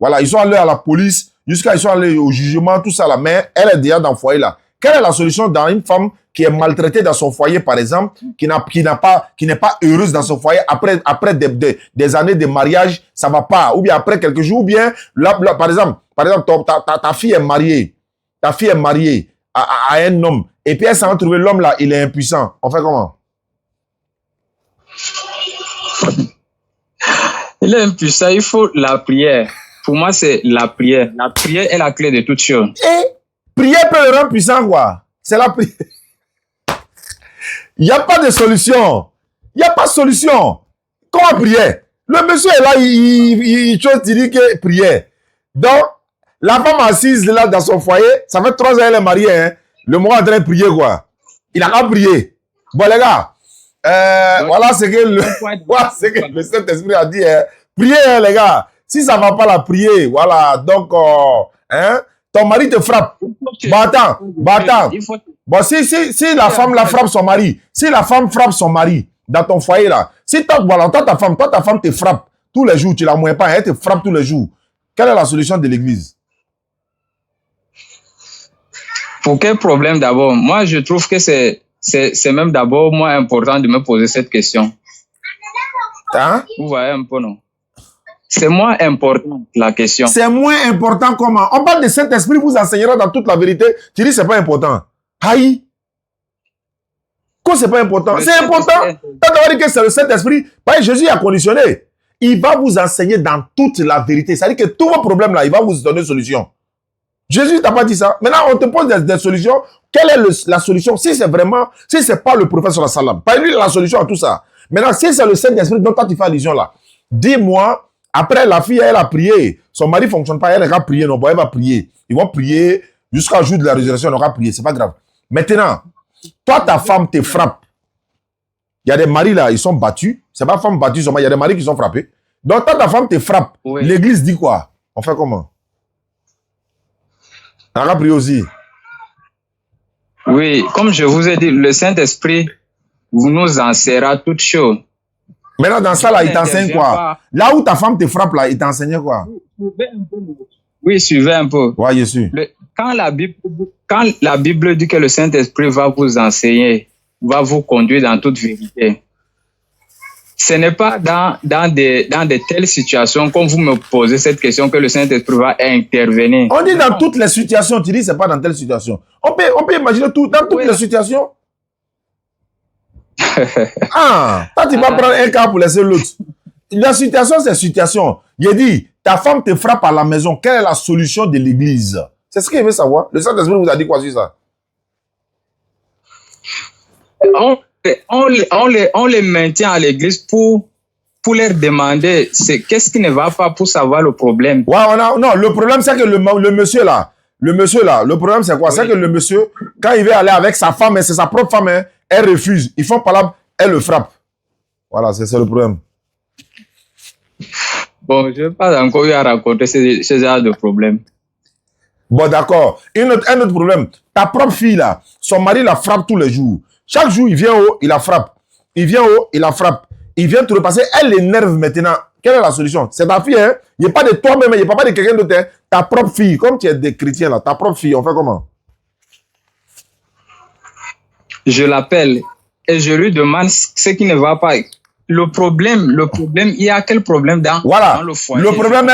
Voilà, ils sont allés à la police, jusqu'à ils sont allés au jugement, tout ça là. Mais elle est déjà dans le foyer là. Quelle est la solution dans une femme qui est maltraitée dans son foyer, par exemple, qui n'est pas heureuse dans son foyer après des années de mariage, ça ne va pas. Ou bien après quelques jours, ou bien, là, par exemple, ta fille est mariée. Ta fille est mariée à un homme. Et puis elle s'en va trouver l'homme là, il est impuissant. On fait comment?
Il est impuissant, il faut la prière. Pour moi, c'est la prière. La prière est la clé de toute chose.
Et prière peut le rendre puissant, quoi. C'est la prière. Il n'y a pas de solution. Il n'y a pas de solution. Comment prier? Le monsieur est là, il dit que prière. Donc, la femme assise là dans son foyer, ça fait 3 ans qu'elle est mariée, hein. Le moment en train de prier, quoi. Il a qu'à prier. Bon, les gars, voilà ce que le Saint-Esprit a dit. Hein. Priez, hein, les gars. Si ça ne va pas la prier, voilà. Donc, hein, ton mari te frappe. Bon, attends. Bon, si la femme la frappe son mari, si la femme frappe son mari dans ton foyer, là, si toi, ta femme te frappe tous les jours, tu ne la mouilles pas, elle te frappe tous les jours. Quelle est la solution de l'église?
Pour quel problème d'abord? Moi, je trouve que c'est même d'abord moins important de me poser cette question.
Hein?
Vous voyez un peu, non? C'est moins important la question.
C'est moins important comment? On parle de Saint-Esprit, vous enseignera dans toute la vérité. Tu dis c'est pas important. Aïe! Quoi c'est pas important? C'est important. Tu as dit que c'est le Saint-Esprit. Jésus a conditionné. Il va vous enseigner dans toute la vérité. C'est-à-dire que tous vos problèmes là, il va vous donner une solution. Jésus t'a pas dit ça. Maintenant, on te pose des solutions. Quelle est la solution? Si c'est pas le prophète sur la salam, pas lui la solution à tout ça. Maintenant, si c'est le Saint-Esprit dont tu fais allusion là, dis-moi, après la fille, elle a prié. Son mari ne fonctionne pas, elle va prier. Non, bon, elle va prier. Ils vont prier jusqu'au jour de la résurrection, on va prier. C'est pas grave. Maintenant, toi, ta femme te frappe. Il y a des maris là, ils sont battus. C'est pas femme battue seulement, il y a des maris qui sont frappés. Donc, toi, ta femme te frappe. Oui. L'église dit quoi? On fait comment? On va prier aussi.
Oui, comme je vous ai dit, le Saint-Esprit vous nous enseignera toutes choses.
Maintenant, dans ça, là, il t'enseigne quoi? Là où ta femme te frappe, là, il t'enseigne quoi?
Oui, suivez un peu.
Oui, je suis.
Quand la Bible dit que le Saint-Esprit va vous enseigner, va vous conduire dans toute vérité, ce n'est pas dans de telles situations, comme vous me posez cette question, que le Saint-Esprit va intervenir.
On dit dans toutes les situations, tu dis c'est pas dans telle situation. On peut imaginer tout, dans toutes les situations. Ah, toi tu vas prendre un cas pour laisser l'autre. La situation, c'est situation. Il dit, ta femme te frappe à la maison, quelle est la solution de l'église? C'est ce qu'il veut savoir. Le Saint-Esprit vous a dit quoi sur ça?
On les maintient à l'église pour leur demander qu'est-ce qui ne va pas pour savoir le problème.
Ouais, non, le problème c'est que le monsieur là, le problème c'est quoi? Oui. C'est que le monsieur, quand il veut aller avec sa femme, c'est sa propre femme, hein, elle refuse. Ils font pas là, elle le frappe. Voilà, c'est le problème.
Bon, je n'ai pas encore eu à raconter ce genre de problème.
Bon, d'accord. Un autre problème. Ta propre fille là, son mari la frappe tous les jours. Chaque jour, il vient haut, il la frappe. Il vient haut, il la frappe. Il vient te repasser, elle l'énerve maintenant. Quelle est la solution? C'est ta fille, hein? Il n'y a pas de toi-même, il n'y a pas de quelqu'un d'autre. Hein? Ta propre fille, comme tu es des chrétiens là, ta propre fille, on fait comment?
Je l'appelle et je lui demande ce qui ne va pas. Le problème, il y a quel problème dans le foyer?
Le problème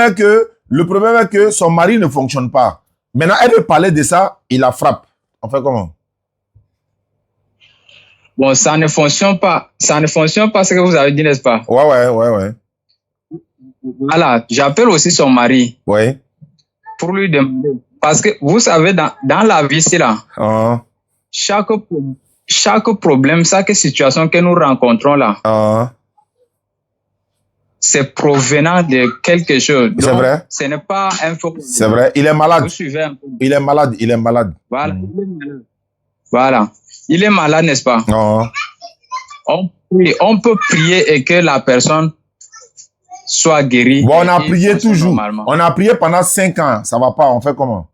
est que Le problème est que son mari ne fonctionne pas. Maintenant, elle veut parler de ça, il la frappe. On fait comment?
Bon, ça ne fonctionne pas. Ça ne fonctionne pas ce que vous avez dit, n'est-ce pas?
Ouais.
Voilà, j'appelle aussi son mari.
Ouais.
Pour lui demander. Parce que vous savez, dans la vie, c'est là. Chaque problème, chaque situation que nous rencontrons là, c'est provenant de quelque chose.
C'est vrai.
Ce n'est pas un faux.
C'est vrai. Il est malade.
Vous suivez un peu.
Il est malade.
Voilà. Voilà. Il est malade, n'est-ce pas? On peut prier et que la personne soit guérie.
Bon, on a prié toujours. On a prié pendant 5 ans. Ça va pas. On fait comment?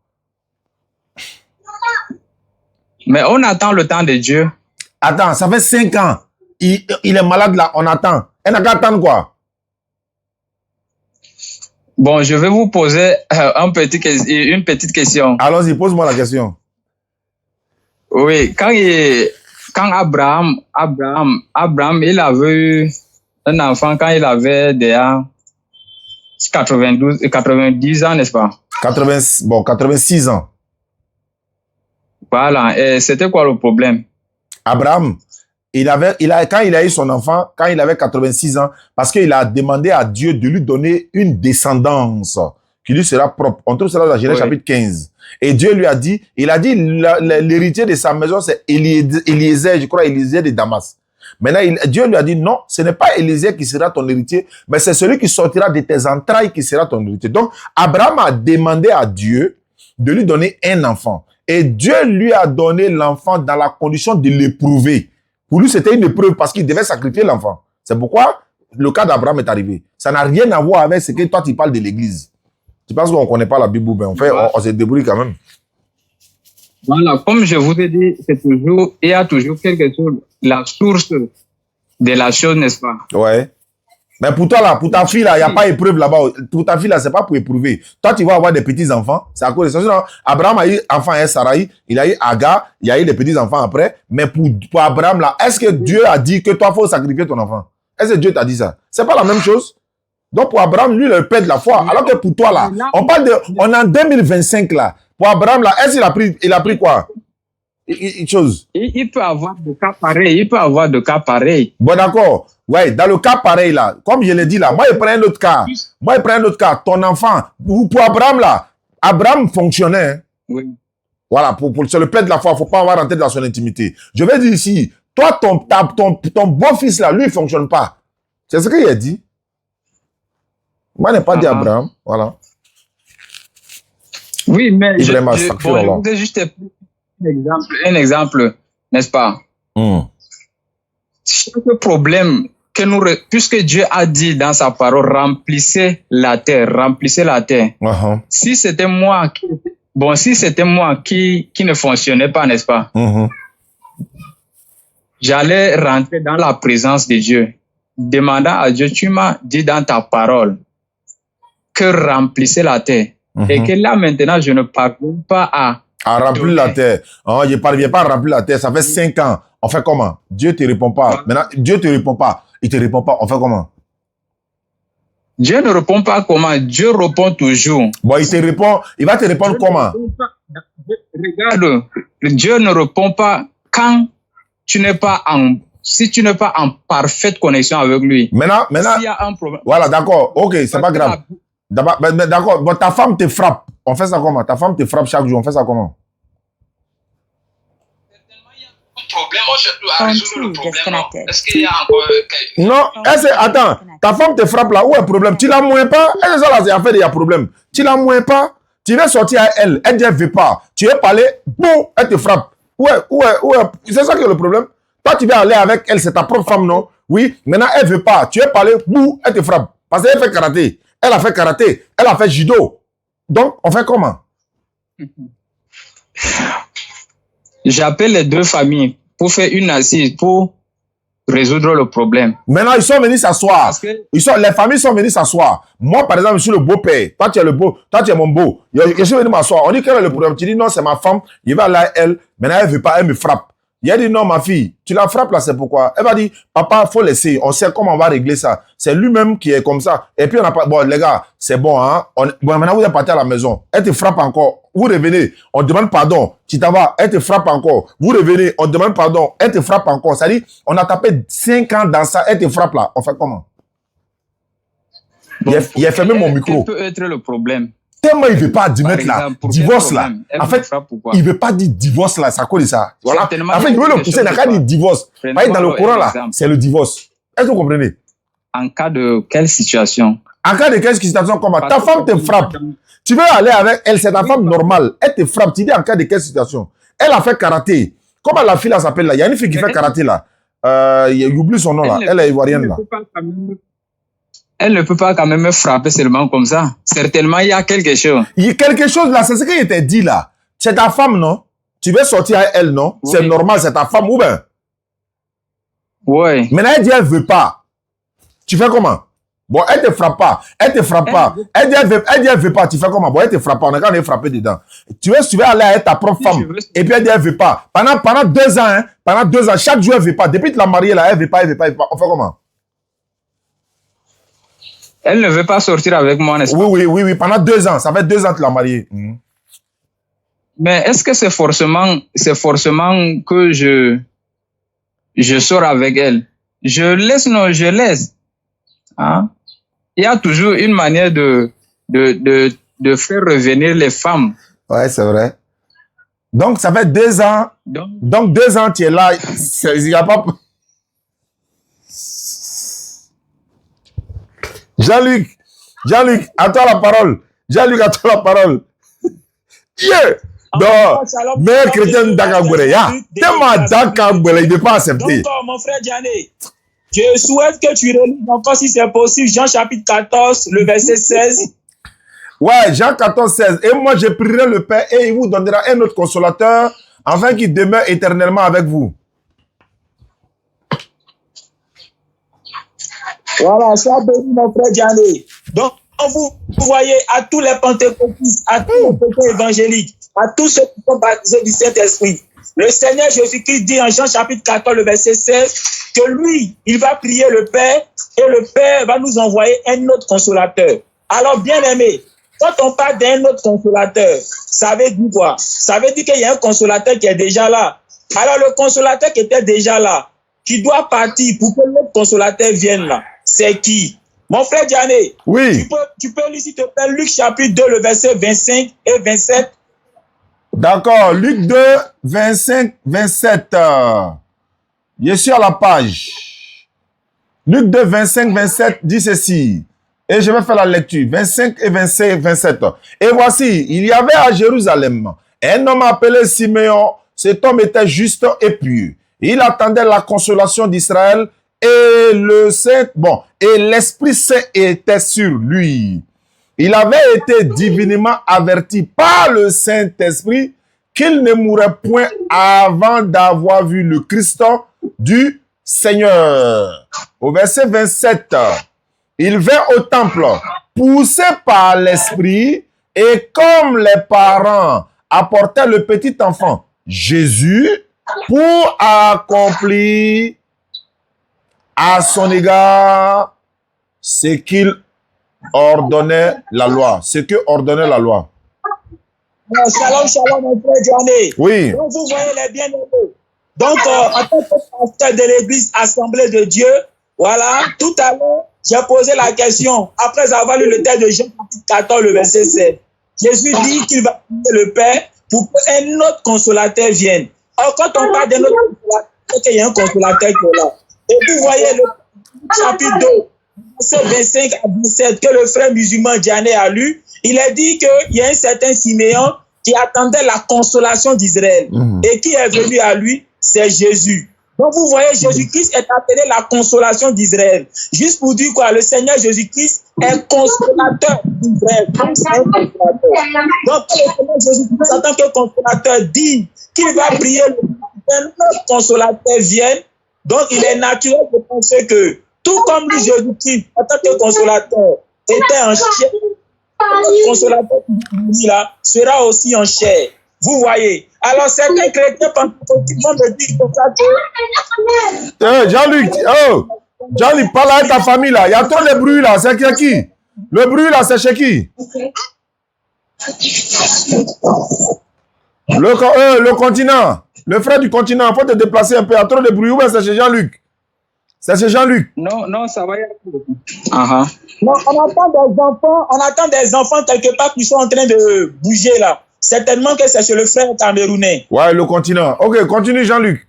Mais on attend le temps de Dieu.
Attends, ça fait 5 ans. Il est malade là. On attend. Elle n'a qu'à attendre quoi?
Bon, je vais vous poser une petite question.
Allons-y, pose-moi la question.
Oui, quand Abraham, il avait eu un enfant quand il avait déjà 90 ans, n'est-ce pas?
86 ans.
Voilà, et c'était quoi le problème?
Abraham, quand il a eu son enfant, quand il avait 86 ans, parce qu'il a demandé à Dieu de lui donner une descendance qui lui sera propre. On trouve cela dans Genèse chapitre 15. Et Dieu lui a dit, l'héritier de sa maison, c'est Eliezer, je crois, Eliezer de Damas. Maintenant, Dieu lui a dit, non, ce n'est pas Eliezer qui sera ton héritier, mais c'est celui qui sortira de tes entrailles qui sera ton héritier. Donc, Abraham a demandé à Dieu de lui donner un enfant. Et Dieu lui a donné l'enfant dans la condition de l'éprouver. Pour lui, c'était une épreuve parce qu'il devait sacrifier l'enfant. C'est pourquoi le cas d'Abraham est arrivé. Ça n'a rien à voir avec ce que toi, tu parles de l'église. Tu penses qu'on ne connaît pas la Bible, mais on se débrouille quand même.
Voilà, comme je vous ai dit, il y a toujours quelque chose, la source de la chose, n'est-ce pas?
Ouais. Mais pour toi, là, pour ta fille, là, il n'y a pas d'épreuve là-bas. Pour ta fille, là, c'est pas pour éprouver. Toi, tu vas avoir des petits-enfants. C'est à cause de ça. Abraham a eu enfant et Sarai. Il a eu Agar. Il y a eu des petits-enfants après. Mais pour Abraham, là, est-ce que Dieu a dit que toi, il faut sacrifier ton enfant? Est-ce que Dieu t'a dit ça? C'est pas la même chose. Donc, pour Abraham, lui, il est le père de la foi. Alors que pour toi, là, on est en 2025, là. Pour Abraham, là, est-ce qu'il a pris quoi?
Il peut avoir de cas pareils.
Bon, d'accord. Ouais, dans le cas pareil, là, comme je l'ai dit, là, moi, je prends un autre cas. Ton enfant, pour Abraham, là, Abraham fonctionnait. Hein?
Oui.
Voilà, c'est le père de la foi. Il ne faut pas avoir rentrer dans son intimité. Je vais dire ici, toi, ton beau-fils, là, lui, il ne fonctionne pas. C'est ce qu'il a dit. Moi, je n'ai pas dit Abraham. Voilà.
Oui, mais je vous ai juste un exemple, n'est-ce pas? Chaque problème puisque Dieu a dit dans sa parole, remplissez la terre. Si c'était moi qui ne fonctionnait pas, n'est-ce pas? J'allais rentrer dans la présence de Dieu, demandant à Dieu, tu m'as dit dans ta parole que remplissez la terre. Et que là, maintenant, je ne parviens pas à
remplir la terre. Je ne parviens pas à remplir la terre. Ça fait 5 ans. On fait comment? Dieu ne te répond pas. Maintenant, Dieu ne te répond pas. Il ne te répond pas. On fait comment?
Dieu ne répond pas comment? Dieu répond toujours.
Bon, il va te répondre comment?
Regarde, Dieu ne répond pas quand si tu n'es pas en parfaite connexion avec lui.
Maintenant,
s'il y a un problème.
Voilà, d'accord. Ok, c'est pas grave. D'accord, bon, ta femme te frappe. On fait ça comment? Ta femme te frappe chaque jour. On fait ça comment?
Est-ce qu'il y a encore...
Non, attends, ta femme te frappe là, où est le problème? Tu la mouilles pas? Est-ce que ça là, c'est affaire, il y a problème. Tu la mouilles pas? Tu veux sortir à elle dit elle veut pas. Tu veux parler, boum, elle te frappe. Où est? C'est ça qui est le problème. Toi, tu veux aller avec elle, c'est ta propre femme, non? Oui, maintenant elle veut pas. Tu veux parler, boum, elle te frappe. Parce qu'elle fait karaté. Elle a fait karaté, elle a fait judo. Donc, on fait comment?
J'appelle les deux familles pour faire une assise pour résoudre le problème.
Maintenant, ils sont venus s'asseoir. Les familles sont venues s'asseoir. Moi, par exemple, je suis le beau-père. Toi, tu es mon beau. Je suis venu m'asseoir. On dit quel est le problème? Tu dis non, c'est ma femme. Je vais aller à elle. Maintenant, elle ne veut pas, elle me frappe. Il a dit non, ma fille, tu la frappes là, c'est pourquoi. Elle va dire, papa, faut laisser. On sait comment on va régler ça. C'est lui-même qui est comme ça. Et puis on n'a pas, bon, les gars, c'est bon, hein. Bon, maintenant vous êtes partis à la maison. Elle te frappe encore. Vous revenez. On demande pardon. Tu t'en vas. Elle te frappe encore. Vous revenez. On demande pardon. Elle te frappe encore. Ça dit, on a tapé 5 ans dans ça. Elle te frappe là. On fait comment?
Bon,
il a fermé mon micro.
Quel peut être le problème?
Tellement il ne veut pas admettre là, divorce là. En fait, il ne veut pas dire divorce là, ça cause ça. Voilà. En fait, il veut le pousser, il n'a qu'à dire divorce. Dans le Coran là, c'est le divorce. Est-ce que vous comprenez?
En cas de quelle situation?
En cas de quelle situation, comment? Ta femme te frappe. Tu veux aller avec elle, c'est ta femme normale. Elle te frappe. Tu dis en cas de quelle situation? Elle a fait karaté. Comment la fille là s'appelle là? Il y a une fille qui fait karaté là. Il oublie son nom là. Elle est ivoirienne là.
Elle ne peut pas quand même me frapper seulement comme ça. Certainement, il y a quelque chose.
Il y a quelque chose là, c'est ce qu'il t'a dit là. C'est ta femme, non? Tu veux sortir avec elle, non? Oui. C'est normal, c'est ta femme ou bien?
Oui.
Maintenant, elle dit elle veut pas. Tu fais comment? Bon, elle te frappe pas. Elle te frappe pas. Elle dit elle veut pas. Tu fais comment? Bon, elle te frappe pas. On est quand même frappé dedans. Tu veux aller avec ta propre femme. Et puis elle dit elle veut pas. Pendant 2 ans, hein? Pendant 2 ans, chaque jour elle veut pas. Depuis que tu l'as mariée là, elle veut pas. On fait comment?
Elle ne veut pas sortir avec moi, n'est-ce pas?
Oui. Pendant 2 ans. Ça fait 2 ans que tu l'as mariée.
Mais est-ce que c'est forcément que je sors avec elle? Je laisse. Hein? Il y a toujours une manière de faire revenir les femmes.
Ouais, c'est vrai. Donc, ça fait 2 ans. Donc 2 ans, tu es là. Il n'y a pas... Jean-Luc, à toi la parole. Jean-Luc, à toi la parole. Yeah! Donc, mais chrétien d'Akagwele, tellement d'Akagwele, il ne peut pas accepter.
Donc, mon frère Diané, je souhaite que tu relises encore, si c'est possible, Jean chapitre 14, le verset 16.
Ouais, Jean 14, 16. Et moi, je prierai le Père et il vous donnera un autre consolateur, afin qu'il demeure éternellement avec vous.
Voilà, sois béni, mon frère Diané. Donc, vous voyez, à tous les pentecôtistes, à tous les chrétiens évangéliques, à tous ceux qui sont baptisés du Saint-Esprit, le Seigneur Jésus-Christ dit en Jean chapitre 14, le verset 16, que lui, il va prier le Père et le Père va nous envoyer un autre consolateur. Alors, bien aimé, quand on parle d'un autre consolateur, ça veut dire quoi? Ça veut dire qu'il y a un consolateur qui est déjà là. Alors, le consolateur qui était déjà là, qui doit partir pour que l'autre consolateur vienne là, c'est qui? Mon frère Diané,
oui.
Tu peux lire, s'il te plaît, Luc chapitre 2, le verset 25 et 27.
D'accord, Luc 2, 25, 27. Je suis à la page. Luc 2, 25, 27 dit ceci. Et je vais faire la lecture. 25 et 27. Et voici, il y avait à Jérusalem un homme appelé Siméon. Cet homme était juste et pieux. Il attendait la consolation d'Israël et l'Esprit Saint était sur lui. Il avait été divinement averti par le Saint-Esprit qu'il ne mourrait point avant d'avoir vu le Christ du Seigneur. Au verset 27, il vint au temple, poussé par l'Esprit, et comme les parents apportaient le petit enfant Jésus pour accomplir à son égard ce qu'il ordonnait la loi. Ce que ordonnait la loi.
Shalom, mon frère Diané.
Oui.
Donc, vous voyez les bien-aimés. Donc, en tant que pasteur de l'église Assemblée de Dieu, voilà, tout à l'heure, j'ai posé la question, après avoir lu le texte de Jean 14, le verset 7. Jésus dit qu'il va prier le Père pour qu'un autre consolateur vienne. Or, quand on parle d'un autre consolateur, il y a un consolateur qui est là. Et vous voyez le chapitre 2, verset 25 à 17, que le frère musulman Diané a lu, il a dit qu'il y a un certain Siméon qui attendait la consolation d'Israël. Et qui est venu à lui? C'est Jésus. Donc vous voyez, Jésus-Christ est appelé la consolation d'Israël. Juste pour dire quoi? Le Seigneur Jésus-Christ est consolateur d'Israël. Donc le Seigneur Jésus-Christ, en tant que consolateur, dit qu'il va prier qu'un autre consolateur vienne. Donc il est naturel de penser que, tout comme lui, Jésus-Christ, en tant que consolateur, était en chair, le consolateur là sera aussi en chair. Vous voyez. Alors, certains chrétiens pentecôtistes vont me dire comme ça que...
Jean-Luc, Jean-Luc, parle avec ta famille là. Il y a trop de bruit là. C'est qui? Le bruit là, c'est chez qui? Le continent. Le frère du continent. Il faut te déplacer un peu. Il y a trop de bruit. Où est-ce que c'est chez Jean-Luc? C'est chez Jean-Luc.
Non, ça va y aller.
Non, on attend des enfants quelque part qui sont en train de bouger là. Certainement que c'est chez le frère camerounais.
Ouais, le continent. Ok, continue Jean-Luc.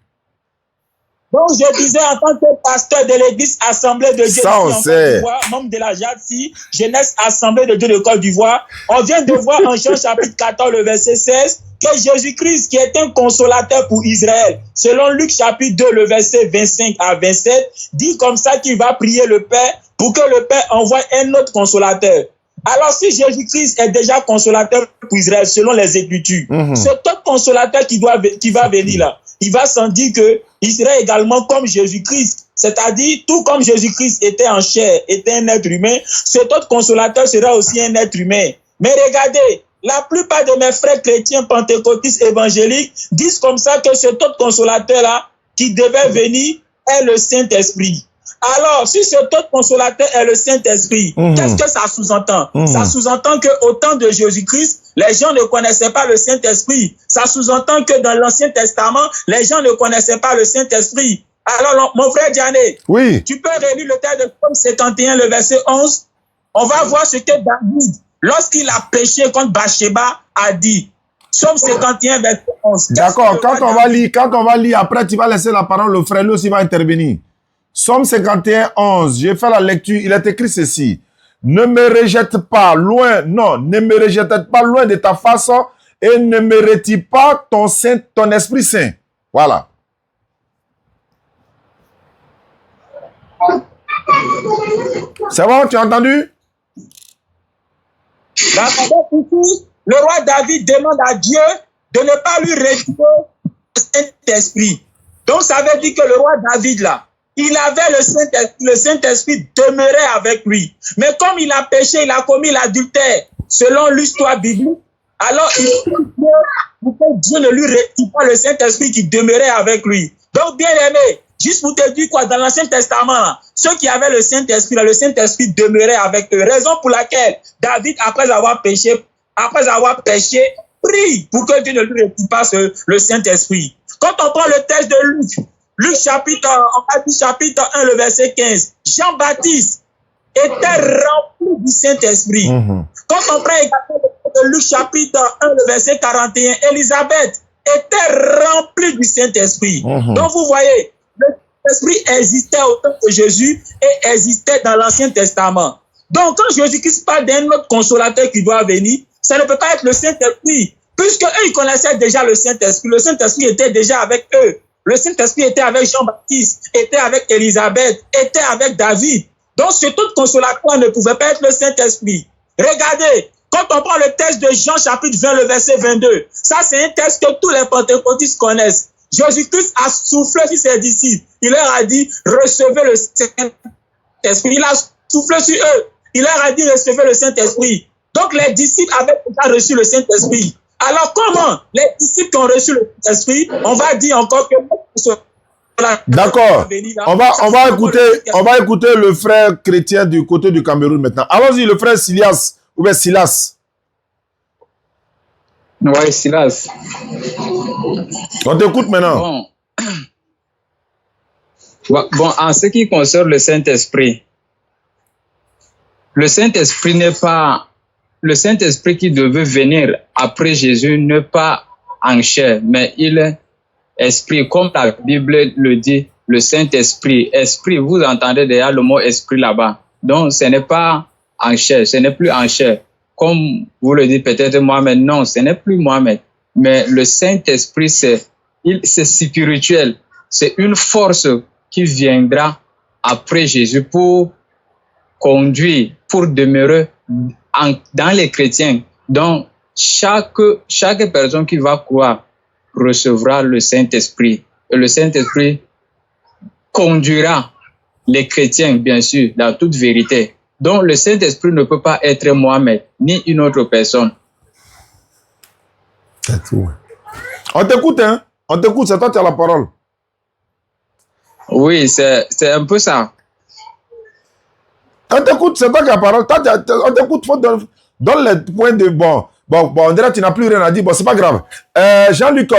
Donc, je disais en tant que pasteur de l'église Assemblée de Dieu
ça, on sait.
membre de la JADSI, Jeunesse Assemblée de Dieu de Côte d'Ivoire, on vient de voir en Jean chapitre 14, le verset 16, que Jésus-Christ, qui est un consolateur pour Israël, selon Luc chapitre 2, le verset 25 à 27, dit comme ça qu'il va prier le Père pour que le Père envoie un autre consolateur. Alors, si Jésus-Christ est déjà consolateur pour Israël, selon les Écritures, cet autre consolateur qui va venir là, il va sans dire que il serait également comme Jésus-Christ. C'est-à-dire, tout comme Jésus-Christ était en chair, était un être humain, cet autre consolateur sera aussi un être humain. Mais regardez, la plupart de mes frères chrétiens pentecôtistes évangéliques disent comme ça que cet autre consolateur-là, qui devait venir, est le Saint-Esprit. Alors, si cet autre consolateur est le Saint-Esprit, qu'est-ce que ça sous-entend? Ça sous-entend qu'au temps de Jésus-Christ, les gens ne connaissaient pas le Saint-Esprit. Ça sous-entend que dans l'Ancien Testament, les gens ne connaissaient pas le Saint-Esprit. Alors, mon frère Diané,
oui.
Tu peux relire le texte de Psaume 51, le verset 11. On va voir ce que David, lorsqu'il a péché contre Bathsheba, a dit. Psaume 51, verset 11.
D'accord, quand on va lire, après tu vas laisser la parole au frère, lui aussi va intervenir. Psaume 51, 11, j'ai fait la lecture, il est écrit ceci. Ne me rejette pas loin, non, ne me rejette pas loin de ta face et ne me retire pas ton Esprit Saint. Voilà. C'est bon, tu as entendu?
Le roi David demande à Dieu de ne pas lui retirer le Saint-Esprit. Donc ça veut dire que le roi David là, il avait le Saint-Esprit demeurait avec lui. Mais comme il a péché, il a commis l'adultère, selon l'histoire biblique, alors il faut que Dieu ne lui retire pas le Saint-Esprit qui demeurait avec lui. Donc, bien aimé, juste pour te dire quoi, dans l'Ancien Testament, ceux qui avaient le Saint-Esprit demeurait avec eux. Raison pour laquelle David, après avoir péché, prie pour que Dieu ne lui retire pas le Saint-Esprit. Quand on prend le texte de Luc chapitre 1, le verset 15. Jean-Baptiste était rempli du Saint-Esprit. Quand on prend également le Luc chapitre 1, le verset 41, Élisabeth était remplie du Saint-Esprit. Donc vous voyez, le Saint-Esprit existait au temps de Jésus et existait dans l'Ancien Testament. Donc quand Jésus-Christ parle d'un autre consolateur qui doit venir, ça ne peut pas être le Saint-Esprit, puisque eux ils connaissaient déjà le Saint-Esprit. Le Saint-Esprit était déjà avec eux. Le Saint-Esprit était avec Jean-Baptiste, était avec Élisabeth, était avec David. Donc, ce tout consolateur ne pouvait pas être le Saint-Esprit. Regardez, quand on prend le texte de Jean chapitre 20, le verset 22, ça c'est un texte que tous les pentecôtistes connaissent. Jésus-Christ a soufflé sur ses disciples. Il leur a dit, recevez le Saint-Esprit. Il a soufflé sur eux. Il leur a dit, recevez le Saint-Esprit. Donc, les disciples avaient déjà reçu le Saint-Esprit. Alors comment les disciples qui ont reçu le Saint-Esprit, on va dire encore que...
D'accord. On va écouter le frère chrétien du côté du Cameroun maintenant. Allons-y, le frère Silas. Ou bien Silas.
Oui, Silas.
On t'écoute maintenant.
Bon, en ce qui concerne le Saint-Esprit, le Saint-Esprit n'est pas... Le Saint-Esprit qui devait venir après Jésus n'est pas en chair, mais il est esprit, comme la Bible le dit, le Saint-Esprit. Esprit, vous entendez déjà le mot esprit là-bas. Donc, ce n'est pas en chair, ce n'est plus en chair. Comme vous le dites peut-être Mohamed, non, ce n'est plus Mohamed. Mais le Saint-Esprit, c'est spirituel. C'est une force qui viendra après Jésus pour conduire, pour demeurer dans les chrétiens. Donc, chaque personne qui va croire recevra le Saint-Esprit. Et le Saint-Esprit conduira les chrétiens, bien sûr, dans toute vérité. Donc, le Saint-Esprit ne peut pas être Mohamed, ni une autre personne.
C'est tout. On t'écoute, hein? On t'écoute, c'est toi qui as la parole.
Oui, c'est un peu ça.
On t'écoute, c'est toi qui as la parole. On t'écoute, donne les points de... Bon, on dirait que tu n'as plus rien à dire. Bon, c'est pas grave. Jean-Luc,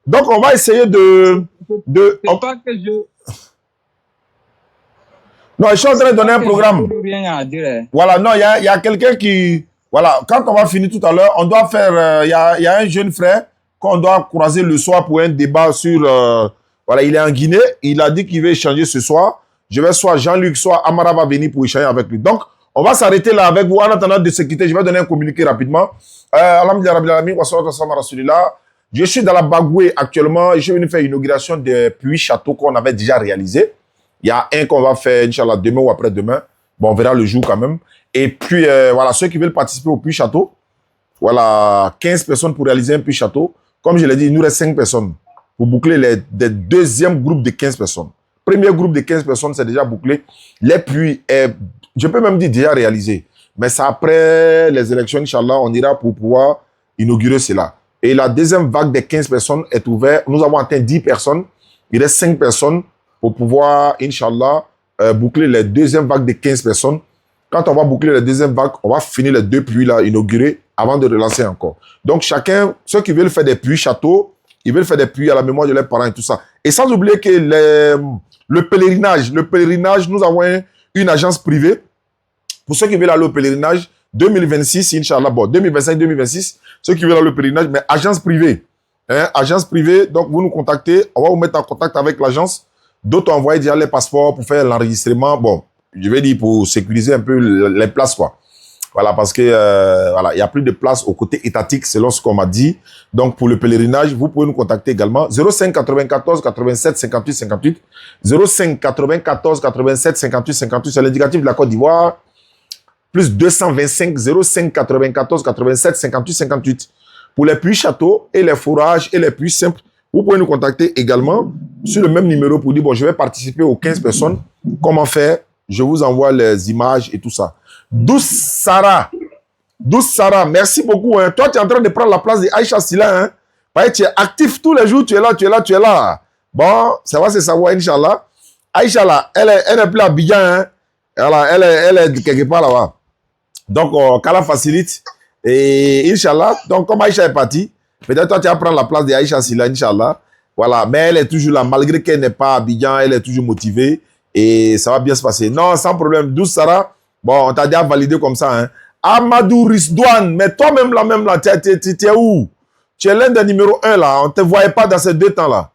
donc on va essayer de...
C'est pas que je...
Non, je suis en train de donner un programme.
Rien à dire.
Voilà, non, il y a quelqu'un qui... Voilà, quand on va finir tout à l'heure, on doit faire... Il y a un jeune frère qu'on doit croiser le soir pour un débat sur... voilà, il est en Guinée. Il a dit qu'il veut échanger ce soir. Je vais soit Jean-Luc, soit Amara va venir pour échanger avec lui. Donc, on va s'arrêter là avec vous. En attendant de se quitter, je vais donner un communiqué rapidement. Je suis dans la Bagoué actuellement. Je suis venu faire l'inauguration des puits châteaux qu'on avait déjà réalisés. Il y a un qu'on va faire, Inch'Allah, demain ou après-demain. Bon, on verra le jour quand même. Et puis, voilà, ceux qui veulent participer au puits château, voilà, 15 personnes pour réaliser un puits château. Comme je l'ai dit, il nous reste 5 personnes pour boucler les deuxième groupe de 15 personnes. Premier groupe de 15 personnes, c'est déjà bouclé. Les puits, je peux même dire déjà réalisé. Mais c'est après les élections, Inch'Allah, on ira pour pouvoir inaugurer cela. Et la deuxième vague des 15 personnes est ouverte. Nous avons atteint 10 personnes. Il reste 5 personnes pour pouvoir, Inch'Allah, boucler les deuxième vague de 15 personnes. Quand on va boucler la deuxième vague, on va finir les 2 puits là, inaugurés, avant de relancer encore. Donc, chacun, ceux qui veulent faire des puits châteaux, ils veulent faire des puits à la mémoire de leurs parents et tout ça. Et sans oublier que le pèlerinage, nous avons une agence privée. Pour ceux qui veulent aller au pèlerinage, 2026, Inch'Allah, bon, 2025-2026, ceux qui veulent aller au pèlerinage, mais agence privée. Hein, agence privée, donc vous nous contactez, on va vous mettre en contact avec l'agence. D'autres ont envoyé déjà les passeports pour faire l'enregistrement. Bon, je vais dire pour sécuriser un peu les places, quoi. Voilà, parce que voilà, il n'y a plus de place au côté étatique, selon ce qu'on m'a dit. Donc, pour le pèlerinage, vous pouvez nous contacter également. 05 94 87 58 58. 05 94 87 58 58, c'est l'indicatif de la Côte d'Ivoire. Plus 225 05 94 87 58 58. Pour les puits châteaux et les forages et les puits simples, vous pouvez nous contacter également sur le même numéro pour dire, bon, je vais participer aux 15 personnes. Comment faire? Je vous envoie les images et tout ça. Douce Sarah, merci beaucoup. Hein. Toi, tu es en train de prendre la place de Aïcha Silla. Hein. Parce que tu es actif tous les jours, tu es là. Bon, ça va se savoir, Inch'Allah. Aïcha, là, elle est plus à Abidjan. Hein. Elle est quelque part là-bas. Donc, qu'Allah facilite. Et Inch'Allah, donc comme Aïcha est partie, peut-être toi, tu vas prendre la place de Aïcha Silla, Inch'Allah. Voilà, mais elle est toujours là. Malgré qu'elle n'est pas à Abidjan, elle est toujours motivée. Et ça va bien se passer. Non, sans problème. Douce Sarah, bon, on t'a déjà validé comme ça. Hein. Amadou Risdouane, mais toi-même là, tu es où? Tu es l'un des numéros 1 là. On ne te voyait pas dans ces 2 temps-là.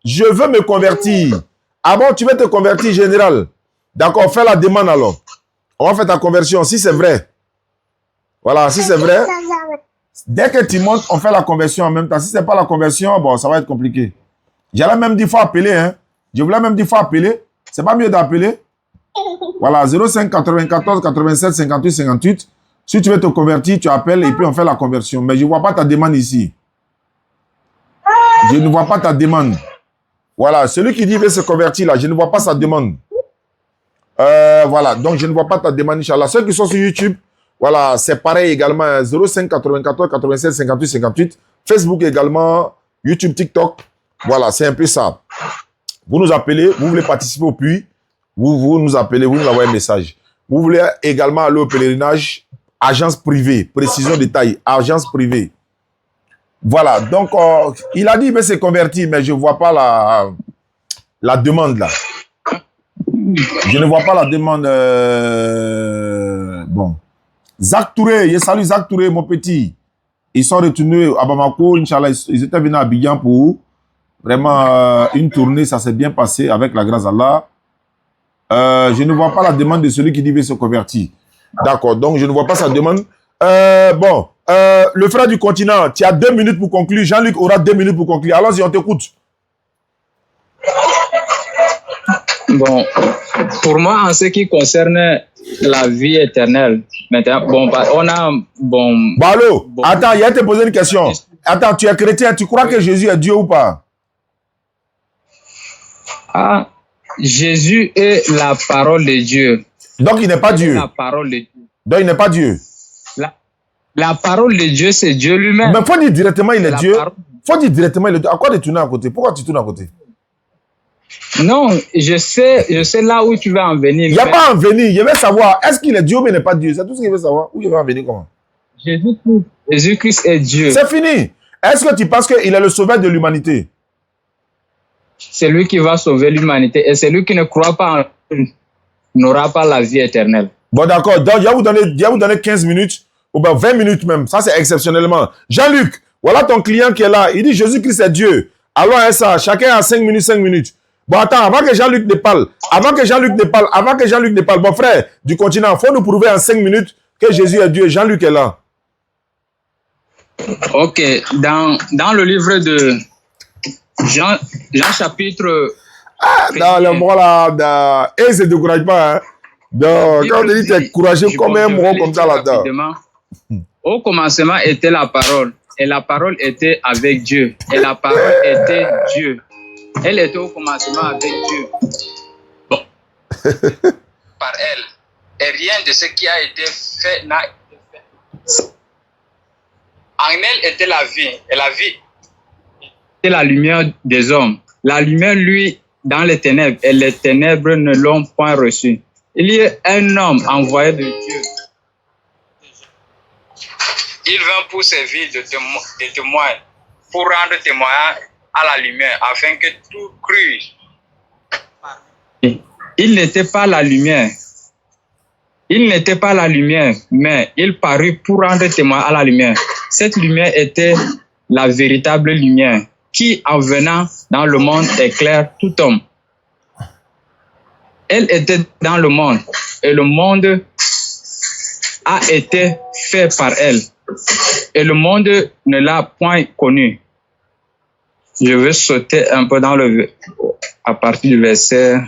Je veux me convertir. Ah bon, tu veux te convertir, général? D'accord, fais la demande alors. On va faire ta conversion, si c'est vrai. Voilà, si c'est vrai. Dès que tu montes, on fait la conversion en même temps. Si ce n'est pas la conversion, bon, ça va être compliqué. J'allais même 10 fois appeler. Hein. Je voulais même 10 fois appeler. C'est pas mieux d'appeler. Voilà, 05 94 87 58 58. Si tu veux te convertir, tu appelles et puis on fait la conversion. Mais je ne vois pas ta demande ici. Je ne vois pas ta demande. Voilà, celui qui dit veut se convertir là, je ne vois pas sa demande. Voilà, donc je ne vois pas ta demande, Inch'Allah. Ceux qui sont sur YouTube, voilà, c'est pareil également. 05 94 87 58 58. Facebook également, YouTube, TikTok. Voilà, c'est un peu ça. Vous nous appelez, vous voulez participer au puits, vous nous appelez, vous nous envoyez un message. Vous voulez également aller au pèlerinage, agence privée, précision détail, agence privée. Voilà, donc il a dit qu'il veut se convertir, mais je ne vois pas la demande là. Je ne vois pas la demande. Bon. Zach Touré, je salue Zach Touré, mon petit. Ils sont retournés à Bamako, Inch'Allah, ils étaient venus à Abidjan pour vraiment une tournée, ça s'est bien passé avec la grâce d'Allah. Je ne vois pas la demande de celui qui dit veut se convertir. D'accord, donc je ne vois pas sa demande. Bon, le frère du continent, tu as 2 minutes pour conclure. Jean-Luc aura 2 minutes pour conclure. Allons-y, on t'écoute.
Bon, pour moi, en ce qui concerne la vie éternelle, maintenant, bon, on a, bon...
Bon, allô, bon, attends, il y a te poser une question. Attends, tu es chrétien, tu crois que Jésus est Dieu ou pas?
Ah, Jésus est la parole de Dieu.
Donc, il n'est pas Dieu.
La parole de Dieu.
Donc, il n'est pas Dieu.
La parole de Dieu, c'est Dieu lui-même.
Mais il faut dire directement, il est Dieu. Il faut dire directement, à quoi tu tournes à côté? Pourquoi tu tournes à côté?
Non, je sais là où tu veux en venir.
Il n'y a pas en venir. Je veux savoir, est-ce qu'il est Dieu ou il n'est pas Dieu? C'est tout ce que je veux savoir. Où il va en venir comment?
Jésus-Christ est Dieu.
C'est fini. Est-ce que tu penses qu'il est le sauveur de l'humanité?
C'est lui qui va sauver l'humanité. Et celui qui ne croit pas en lui n'aura pas la vie éternelle.
Bon, d'accord. Donc, je vais vous donner 15 minutes ou bien 20 minutes même. Ça, c'est exceptionnellement. Jean-Luc, voilà ton client qui est là. Il dit Jésus-Christ est Dieu. Alors, ça, chacun a 5 minutes, 5 minutes. Bon, attends, avant que Jean-Luc ne parle, bon frère du continent, il faut nous prouver en 5 minutes que Jésus est Dieu. Jean-Luc est là.
Ok, dans le livre de Jean chapitre...
dans le mot là, et c'est découragement, hein. Donc, quand on dit tu es courageux comme un mot comme ça là-dedans.
Au commencement était la parole, et la parole était avec Dieu, et la parole était Dieu. Elle était au commencement avec Dieu. Bon. Par elle. Et rien de ce qui a été fait n'a été fait. En elle était la vie, et la vie était la lumière des hommes. La lumière, lui, dans les ténèbres, et les ténèbres ne l'ont point reçu. Il y a un homme envoyé de Dieu. Il vint pour servir de témoin, pour rendre témoignage à la lumière, afin que tout crût. Il n'était pas la lumière. Il n'était pas la lumière, mais il parut pour rendre témoin à la lumière. Cette lumière était la véritable lumière, qui, en venant dans le monde, éclaire tout homme. Elle était dans le monde, et le monde a été fait par elle, et le monde ne l'a point connue. Je vais sauter un peu à partir du verset.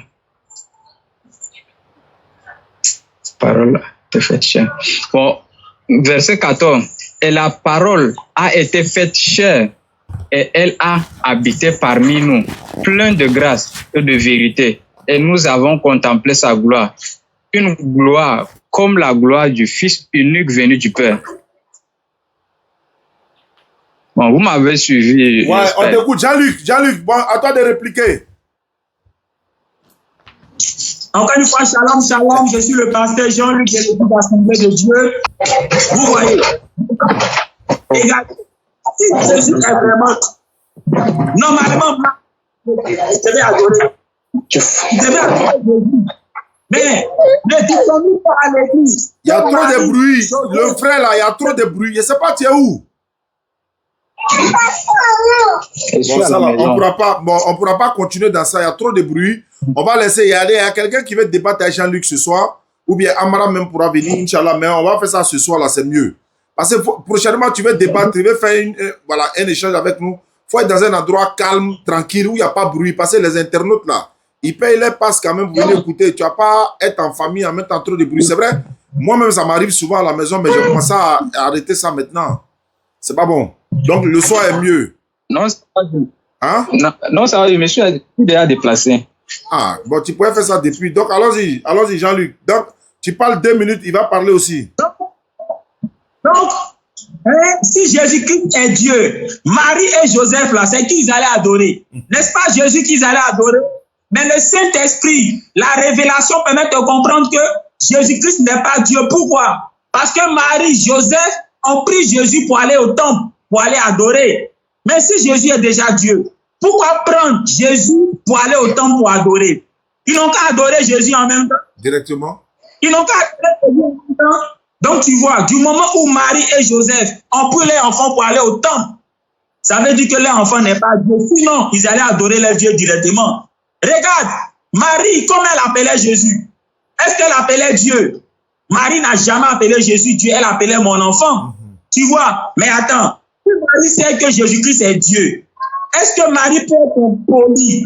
Parole de faite chair. Bon, verset 14. Et la parole a été faite chair, et elle a habité parmi nous, plein de grâce et de vérité. Et nous avons contemplé sa gloire, une gloire comme la gloire du Fils unique venu du Père. Bon, vous m'avez suivi.
Ouais, on t'écoute. Jean-Luc, bon, à toi de répliquer.
Encore une fois, shalom, je suis le pasteur Jean-Luc de l'église d'Assemblée de Dieu. Vous voyez, regardez, si Jésus est vraiment, normalement, je devais adorer. Jésus. Mais ne dites-nous pas à l'église.
Il y a trop de bruit. Le frère là, il y a trop de bruit. Je ne sais pas, tu es où? Bon, ça, là, on pourra pas continuer dans ça. Il y a trop de bruit. On va laisser y aller. Il y a quelqu'un qui veut débattre avec Jean-Luc ce soir. Ou bien Amara même pourra venir, Inch'Allah. Mais on va faire ça ce soir là, c'est mieux. Parce que prochainement, tu veux débattre, tu veux faire un échange avec nous. Il faut être dans un endroit calme, tranquille, où il n'y a pas de bruit. Parce que les internautes là, ils payent les passes quand même pour venir écouter. Tu ne vas pas être en famille en mettant trop de bruit. C'est vrai. Moi-même, ça m'arrive souvent à la maison, mais je commence à arrêter ça maintenant. C'est pas bon. Donc, le soir est mieux.
Non, ça va.
Hein?
Non, ça va. Je me suis déjà déplacé.
Ah, bon, tu pourrais faire ça depuis. Donc, allons-y, Jean-Luc. Donc, tu parles 2 minutes, il va parler aussi.
Donc, si Jésus-Christ est Dieu, Marie et Joseph, là, c'est qui ils allaient adorer. N'est-ce pas Jésus qu'ils allaient adorer? Mais le Saint-Esprit, la révélation permet de comprendre que Jésus-Christ n'est pas Dieu. Pourquoi? Parce que Marie, Joseph ont pris Jésus pour aller au temple, pour aller adorer. Mais si Jésus est déjà Dieu, pourquoi prendre Jésus pour aller au temple pour adorer? Ils n'ont qu'à adorer Jésus en même temps.
Directement?
Ils n'ont qu'à adorer Jésus en même temps. Donc tu vois, du moment où Marie et Joseph ont pris les enfants pour aller au temple, ça veut dire que les enfants n'est pas Dieu. Sinon, ils allaient adorer leur Dieu directement. Regarde, Marie, comment elle appelait Jésus? Est-ce qu'elle appelait Dieu? Marie n'a jamais appelé Jésus Dieu, elle appelait mon enfant. Tu vois, mais attends, si Marie sait que Jésus-Christ est Dieu, est-ce que Marie peut être polie,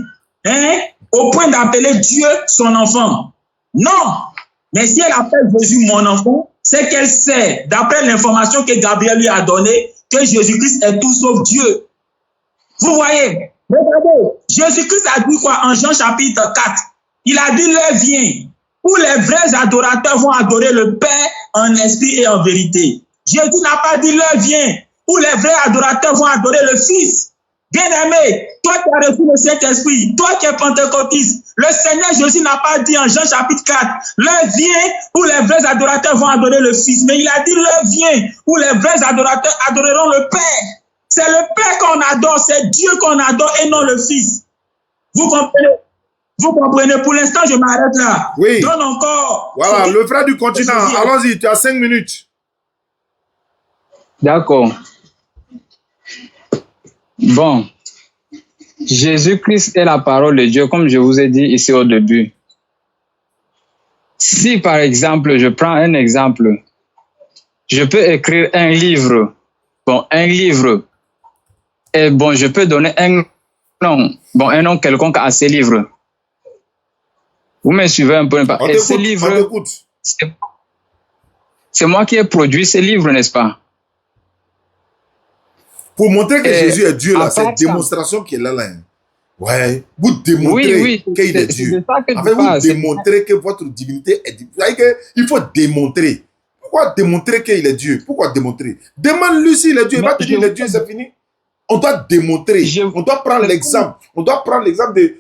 au point d'appeler Dieu son enfant? Non. Mais si elle appelle Jésus mon enfant, c'est qu'elle sait, d'après l'information que Gabriel lui a donnée, que Jésus-Christ est tout sauf Dieu. Vous voyez? Regardez, Jésus-Christ a dit quoi en Jean chapitre 4? Il a dit, l'heure vient où les vrais adorateurs vont adorer le Père en esprit et en vérité. Jésus n'a pas dit, l'heure vient où les vrais adorateurs vont adorer le Fils Bien-aimé, toi qui as reçu le Saint-Esprit, toi qui es pentecôtiste, le Seigneur Jésus n'a pas dit en Jean chapitre 4, l'heure vient où les vrais adorateurs vont adorer le Fils, mais il a dit l'heure vient où les vrais adorateurs adoreront le Père. C'est le Père qu'on adore, c'est Dieu qu'on adore et non le Fils. Vous comprenez? Vous comprenez? Pour l'instant, je m'arrête là.
Oui.
Donne encore.
Voilà, le frère du continent. Allons-y, tu as 5 minutes.
D'accord. Bon. Jésus-Christ est la parole de Dieu, comme je vous ai dit ici au début. Si, par exemple, je prends un exemple, je peux écrire un livre. Bon, un livre. Et bon, je peux donner un nom quelconque à ce livre. Vous me suivez un peu? Et ce livre, c'est moi qui ai produit ce livre, n'est-ce pas?
Pour montrer que Jésus est Dieu, là, c'est démonstration qu'il est là. Ouais, vous démontrez qu'il est Dieu. En fait, vous démontrez que votre divinité est Dieu. Il faut démontrer. Pourquoi démontrer qu'il est Dieu? Pourquoi démontrer? Demande-lui s'il est Dieu. Il va te dire, il est Dieu, c'est fini. On doit démontrer. On doit prendre l'exemple. On doit prendre l'exemple de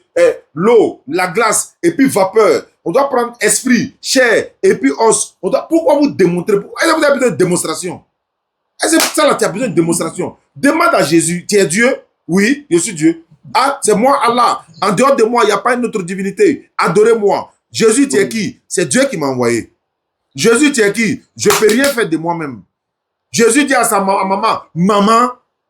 l'eau, la glace, et puis vapeur. On doit prendre esprit, chair, et puis os. Pourquoi vous démontrez? Pourquoi vous avez besoin de démonstration? C'est pour ça là, tu as besoin de démonstration. Demande à Jésus, tu es Dieu? Oui, je suis Dieu. Ah, c'est moi Allah. En dehors de moi, il n'y a pas une autre divinité. Adorez-moi. Jésus, tu es qui? C'est Dieu qui m'a envoyé. Jésus, tu es qui? Je ne peux rien faire de moi-même. Jésus dit à sa maman,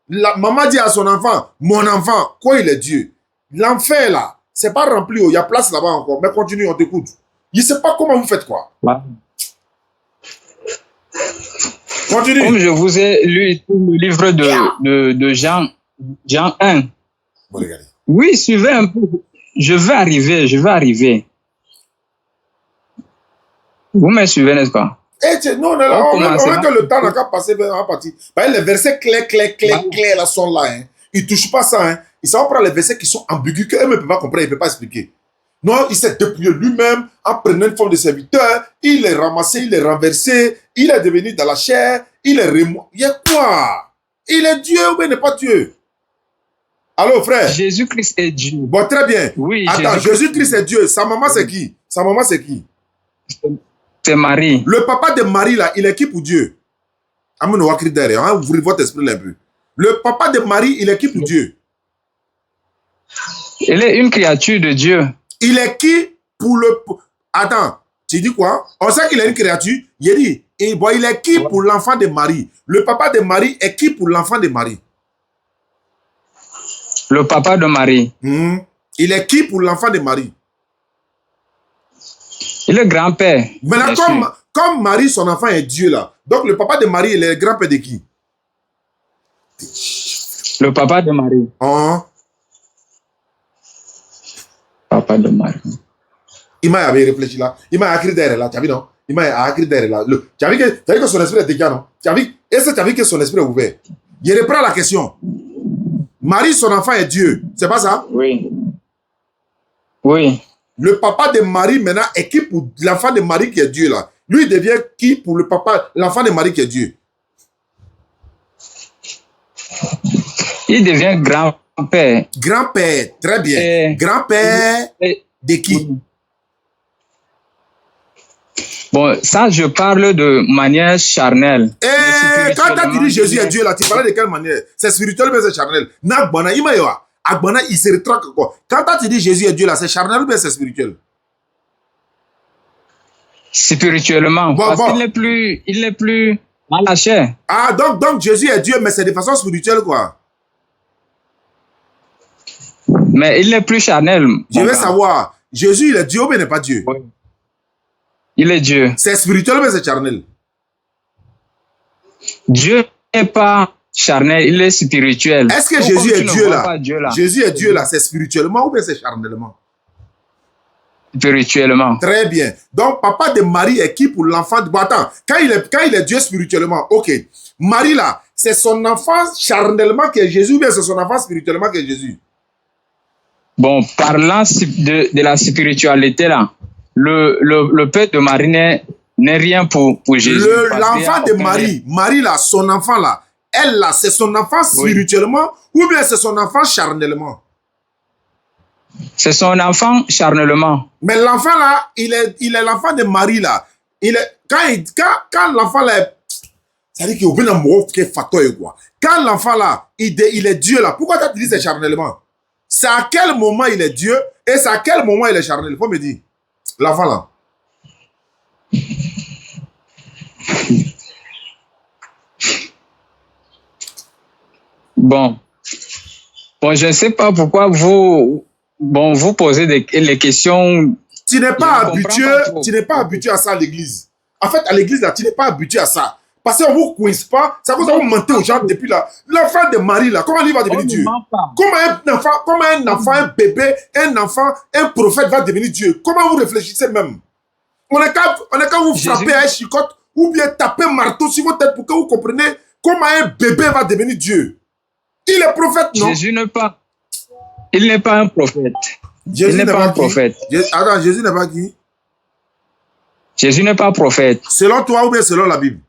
maman dit à son enfant, mon enfant, quoi il est Dieu? L'enfer là, c'est pas rempli, il y a place là-bas encore. Mais continue, on t'écoute. Il ne sait pas comment vous faites quoi. Continue.
Comme je vous ai lu le livre de Jean 1.
Bon, regardez.
Oui, suivez un peu. Je vais arriver. Vous me suivez, n'est-ce pas?
Non, on voit que le temps n'a qu'à passer en partie. Les versets clairs là sont là. Hein. Ils ne touchent pas ça. Hein. Ils savent prendre les versets qui sont ambigus, qu'eux ne peuvent pas comprendre, ils ne peuvent pas expliquer. Non, il s'est dépouillé lui-même en prenant une forme de serviteur. Il est ramassé, il est renversé. Il est devenu dans la chair. Il est remonté. Il y a quoi? Il est Dieu ou il n'est pas Dieu? Allô, frère?
Jésus-Christ est Dieu.
Bon, très bien. Oui, attends, Jésus-Christ est Dieu. Sa maman, c'est qui? Sa maman, c'est qui?
C'est Marie.
Le papa de Marie, là, il est qui pour Dieu? Ouvrez votre esprit un peu. Le papa de Marie, il est qui pour Dieu?
Il est une créature de Dieu.
Il est qui pour le... Attends, tu dis quoi? On sait qu'il est une créature. Il dit, il est qui pour l'enfant de Marie? Le papa de Marie est qui pour l'enfant de Marie?
Le papa de Marie.
Il est qui pour l'enfant de Marie?
Il est grand-père.
Maintenant, comme Marie, son enfant est Dieu là. Donc le papa de Marie, il est le grand-père de qui?
Le papa de Marie. Papa de Marie.
Il m'a réfléchi là. Il m'a écrit derrière là. Tu as vu non? Il m'a écrit derrière là. Tu as vu que son esprit est décalé, non? Est-ce que tu as vu que son esprit est ouvert? Il reprend la question. Marie, son enfant est Dieu. C'est pas ça?
Oui. Oui.
Le papa de Marie maintenant est qui pour l'enfant de Marie qui est Dieu là? Lui il devient qui pour le papa, l'enfant de Marie qui est Dieu?
Il devient grand-père.
Grand-père, très bien. Grand-père de qui?
Bon, ça je parle de manière charnelle.
Quand tu as dit Jésus est Dieu là, tu parlais de quelle manière? C'est spirituel mais c'est charnel. Agbana, il se rétracte quoi? Quand tu dis Jésus est Dieu là, c'est charnel ou bien c'est spirituel?
Spirituellement, parce qu'il n'est plus dans la chair.
Ah, donc Jésus est Dieu, mais c'est de façon spirituelle quoi?
Mais il n'est plus charnel.
Je veux savoir, Jésus il est Dieu ou bien il n'est pas Dieu?
Oui. Il est Dieu.
C'est spirituel ou bien c'est charnel?
Dieu n'est pas charnel, il est spirituel.
Est-ce que Jésus est Dieu là? Jésus est Dieu là, c'est spirituellement ou bien c'est charnellement?
Spirituellement.
Très bien. Donc, papa de Marie est qui pour l'enfant de... Bon, attends, quand il est Dieu spirituellement, ok. Marie là, c'est son enfant charnellement qui est Jésus ou bien c'est son enfant spirituellement qui est Jésus?
Bon, parlant de la spiritualité là, le père de Marie n'est rien pour Jésus.
L'enfant de Marie, Marie là, son enfant là, elle là, c'est son enfant spirituellement ou bien c'est son enfant charnellement?
C'est son enfant charnellement.
Mais l'enfant là, il est l'enfant de Marie là. Quand l'enfant là, ça veut dire qu'il y a un facteur quoi. Quand l'enfant là, il est Dieu là, pourquoi tu dis c'est charnellement? C'est à quel moment il est Dieu et c'est à quel moment il est charnel? Il faut me dire. L'enfant là.
Bon, je ne sais pas pourquoi vous posez les questions.
Tu n'es pas habitué à ça à l'église. En fait, à l'église là, tu n'es pas habitué à ça. Parce qu'on ne vous coince pas, ça vous a menté aux gens depuis là. L'enfant de Marie là, comment il va devenir Dieu? Comment un enfant, un bébé, un enfant, un prophète va devenir Dieu? Comment vous réfléchissez même? On est qu'à vous frapper à un chicotte ou bien taper un marteau sur votre tête pour que vous compreniez comment un bébé va devenir Dieu. Il est prophète, non?
Il n'est pas un prophète.
Jésus n'est pas un prophète. Attends, Jésus n'est pas qui?
Jésus n'est pas prophète.
Selon toi ou bien selon la Bible?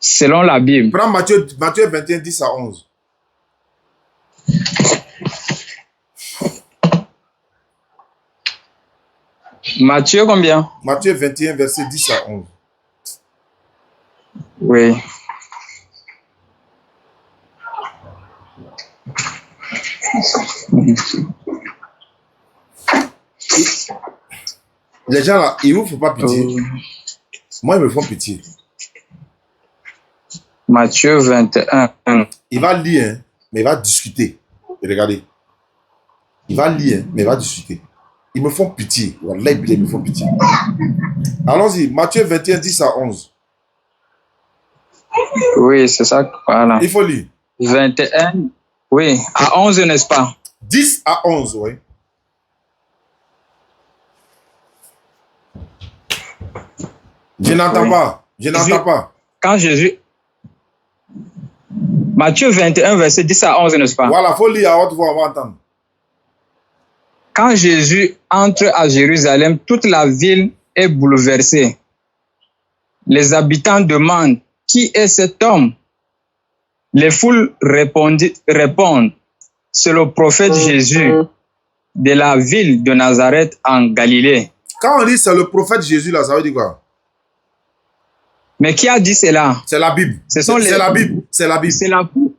Selon la Bible.
Prends Matthieu 21, 10 à 11.
Matthieu combien?
Matthieu 21, verset 10 à 11.
Oui.
Les gens là, ils ne vous font pas pitié. Moi, ils me font pitié.
Matthieu 21.
Il va lire, hein, mais il va discuter. Et regardez. Il va lire, mais il va discuter. Ils me font pitié. Wallah, ils me font pitié. Allons-y. Matthieu 21, 10 à 11.
Oui, c'est ça. Voilà.
Il faut lire.
21. Oui, à 11, n'est-ce pas?
10 à 11, oui. Je n'entends pas. Je n'entends pas.
Quand Jésus... Matthieu 21, verset 10 à 11, n'est-ce pas?
Voilà, il faut lire à haute voix, on va entendre.
Quand Jésus entre à Jérusalem, toute la ville est bouleversée. Les habitants demandent qui est cet homme? Les foules répondent, c'est le prophète Jésus de la ville de Nazareth en Galilée.
Quand on dit c'est le prophète Jésus, là, ça veut dire quoi?
Mais qui a dit cela?
C'est la Bible. C'est la Bible. C'est la Bible.
C'est la foule.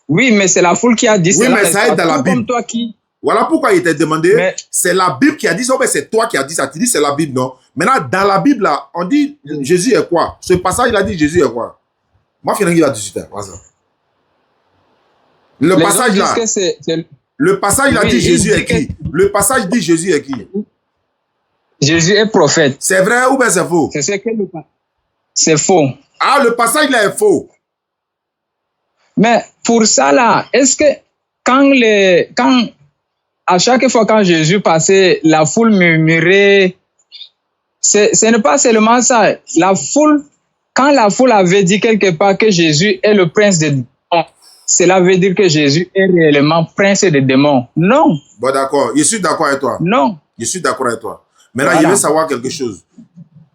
Oui, mais c'est la foule qui a dit cela.
Oui, mais ça est dans la Bible.
Comme toi qui...
Voilà pourquoi il t'a demandé, c'est la Bible qui a dit ça, mais c'est toi qui as dit ça. Tu dis c'est la Bible, non? Maintenant, dans la Bible, là, on dit Jésus est quoi? Ce passage, il a dit Jésus est quoi? Moi, finalement, il va 18 ans. Le passage là, le passage, il a dit Jésus est qui? Le passage dit Jésus est qui?
Jésus est prophète.
C'est vrai ou bien c'est faux?
C'est faux.
Ah, le passage là est faux.
Mais pour ça là, est-ce que à chaque fois quand Jésus passait, la foule murmurait, ce n'est pas seulement ça. La foule, quand la foule avait dit quelque part que Jésus est le prince des démons, cela veut dire que Jésus est réellement prince des démons. Non.
Bon, d'accord. Je suis d'accord avec toi.
Non.
Je suis d'accord avec toi. Maintenant, je veux savoir quelque chose.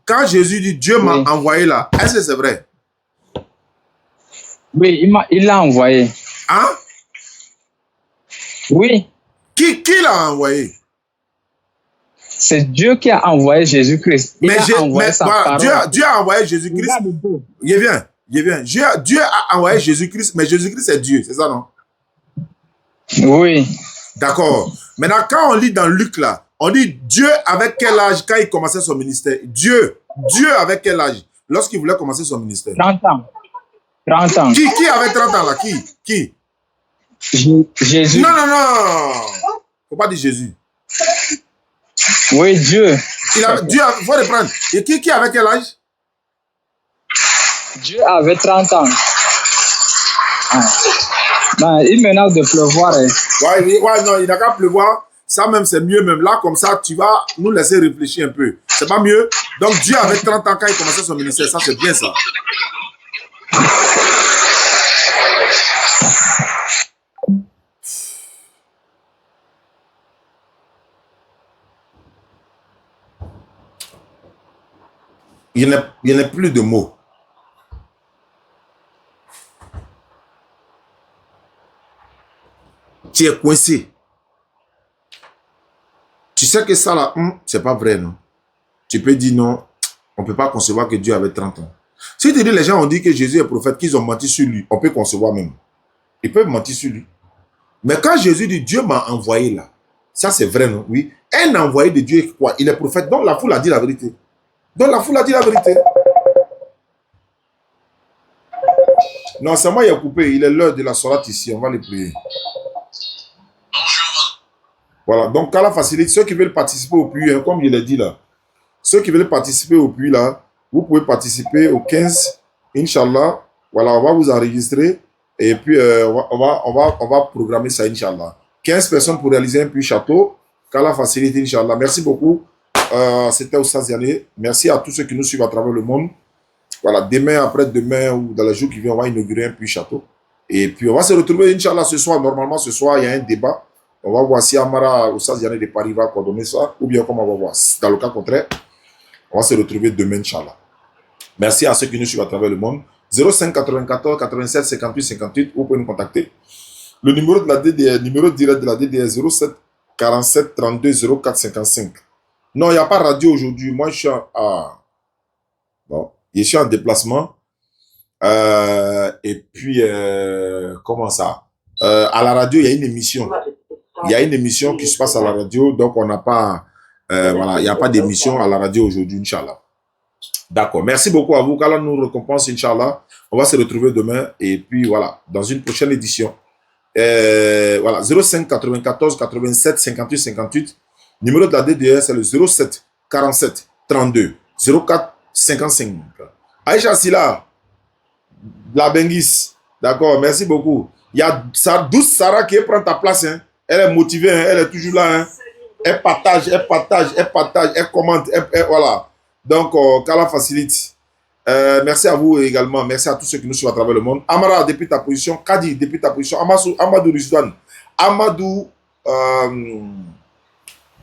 Quand Jésus dit Dieu m'a envoyé là, est-ce que c'est vrai?
Oui, il l'a envoyé.
Hein?
Oui.
Qui l'a envoyé?
C'est Dieu qui a envoyé Jésus-Christ.
Dieu a envoyé Jésus-Christ. Je viens. Dieu a envoyé Jésus-Christ, mais Jésus-Christ c'est Dieu, c'est ça, non?
Oui.
D'accord. Maintenant, quand on lit dans Luc là, on dit Dieu avec quel âge quand il commençait son ministère? Dieu avec quel âge lorsqu'il voulait commencer son ministère?
30 ans. 30 ans.
Qui avait 30 ans là? Qui?
Jésus.
Non. Faut pas dire Jésus.
Oui, Dieu.
Dieu, faut reprendre. Et qui avait quel âge?
Dieu avait 30 ans. Ben, il menace de pleuvoir.
Ouais, non, il n'a qu'à pleuvoir. Ça même, c'est mieux même. Là, comme ça, tu vas nous laisser réfléchir un peu. C'est pas mieux? Donc, Dieu avait 30 ans quand il commençait son ministère. Ça, c'est bien ça. Il n'y a plus de mots. tu es coincé. Tu sais que ça là, c'est pas vrai, non? Tu peux dire non, on ne peut pas concevoir que Dieu avait 30 ans. Si tu dis les gens ont dit que Jésus est prophète, qu'ils ont menti sur lui, on peut concevoir même. Ils peuvent mentir sur lui. Mais quand Jésus dit Dieu m'a envoyé là, ça c'est vrai, non? Oui. Un envoyé de Dieu, quoi? Il est prophète, donc la foule a dit la vérité. Donc la foule a dit la vérité. Non, c'est moi qui ai coupé. Il est l'heure de la sourate ici. On va les prier. Voilà. Donc, qu'Allah facilite. Ceux qui veulent participer au puits, hein, comme je l'ai dit là, ceux qui veulent participer au puits là, vous pouvez participer au 15, Inch'Allah. Voilà, on va vous enregistrer. Et puis, on va programmer ça, Inch'Allah. 15 personnes pour réaliser un puits château. Qu'Allah facilite, Inch'Allah. Merci beaucoup. C'était Oustaz Yané. Merci à tous ceux qui nous suivent à travers le monde. Voilà, demain, après-demain ou dans les jours qui viennent, on va inaugurer un puits château. Et puis, on va se retrouver, Inch'Allah, ce soir. Normalement, ce soir, il y a un débat. On va voir si Amara Oustaz Yané de Paris va coordonner ça, ou bien comment on va voir. Dans le cas contraire, on va se retrouver demain, Inch'Allah. Merci à ceux qui nous suivent à travers le monde. 05 94 87 58 58, vous pouvez nous contacter. Le numéro de la DDR, numéro direct de la DDR, 07 47 32 04 55. Non, il n'y a pas radio aujourd'hui. Moi, je suis en déplacement. Et puis, comment ça? À la radio, il y a une émission. Il y a une émission qui se passe à la radio, donc on n'a pas, voilà, il n'y a pas d'émission à la radio aujourd'hui, Inch'Allah. D'accord. Merci beaucoup à vous. Qu'Allah nous récompense, Inch'Allah. On va se retrouver demain et puis voilà, dans une prochaine édition. Voilà, 05 94 87 58 58. Numéro de la DDR, c'est le 07 47 32 04 55. Aïcha Silla, la Bengis. D'accord, merci beaucoup. Il y a douce Sarah qui prend ta place. Hein. Elle est motivée, hein. Elle est toujours là. Hein. Elle partage, elle commente. Voilà. Donc, qu'Allah facilite. Merci à vous également. Merci à tous ceux qui nous suivent à travers le monde. Amara, depuis ta position. Kadi, depuis ta position. Amadou Rizwan. Amadou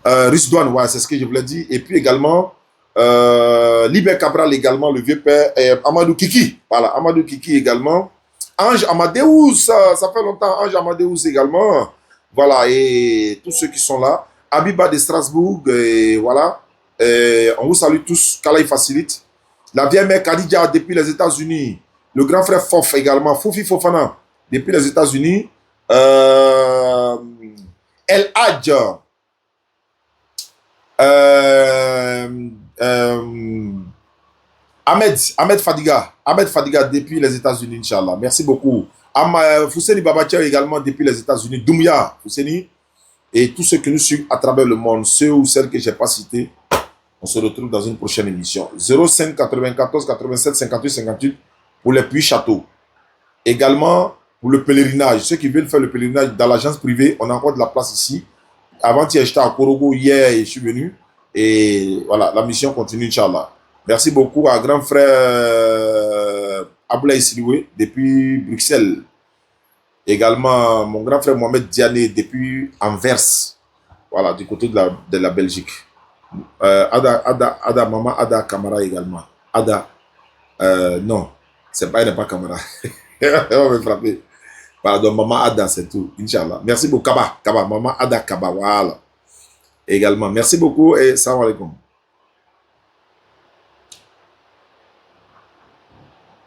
Rizwan, ouais, c'est ce que je voulais dire. Et puis également, Libé Cabral également, le vieux père. Et Amadou Kiki. Voilà, Amadou Kiki également. Ange Amadeus, ça fait longtemps. Ange Amadeus également. Voilà, et tous ceux qui sont là. Abiba de Strasbourg, et voilà. On vous salue tous. Qu'Allah facilite. La vieille mère Khadija depuis les États-Unis. Le grand frère Fof également. Foufi Fofana depuis les États-Unis. El Hadj. Ahmed Fadiga. Ahmed Fadiga depuis les États-Unis, Inch'Allah. Merci beaucoup. Fousseni Babatia également depuis les États-Unis. Doumbia Fousseni. Et tous ceux qui nous suivent à travers le monde, ceux ou celles que je n'ai pas cités. On se retrouve dans une prochaine émission. 05 94 87 58 58 pour les puits châteaux. Également pour le pèlerinage. Ceux qui veulent faire le pèlerinage dans l'agence privée, on a encore de la place ici. Avant-hier, j'étais à Korogo. Hier, je suis venu. Et voilà, la mission continue, Inch'Allah. Merci beaucoup à grand frère Aboulaye Siloué depuis Bruxelles. Également mon grand frère Mohamed Diané depuis Anvers. Voilà, du côté de la Belgique. Ada, maman Ada Kamara également. Ada, non, elle n'est pas Kamara. Elle va me frapper. Pardon, maman Ada, c'est tout. Inch'Allah. Merci beaucoup. Kaba, maman Ada Kaba, voilà. Également, merci beaucoup et salam alaikum.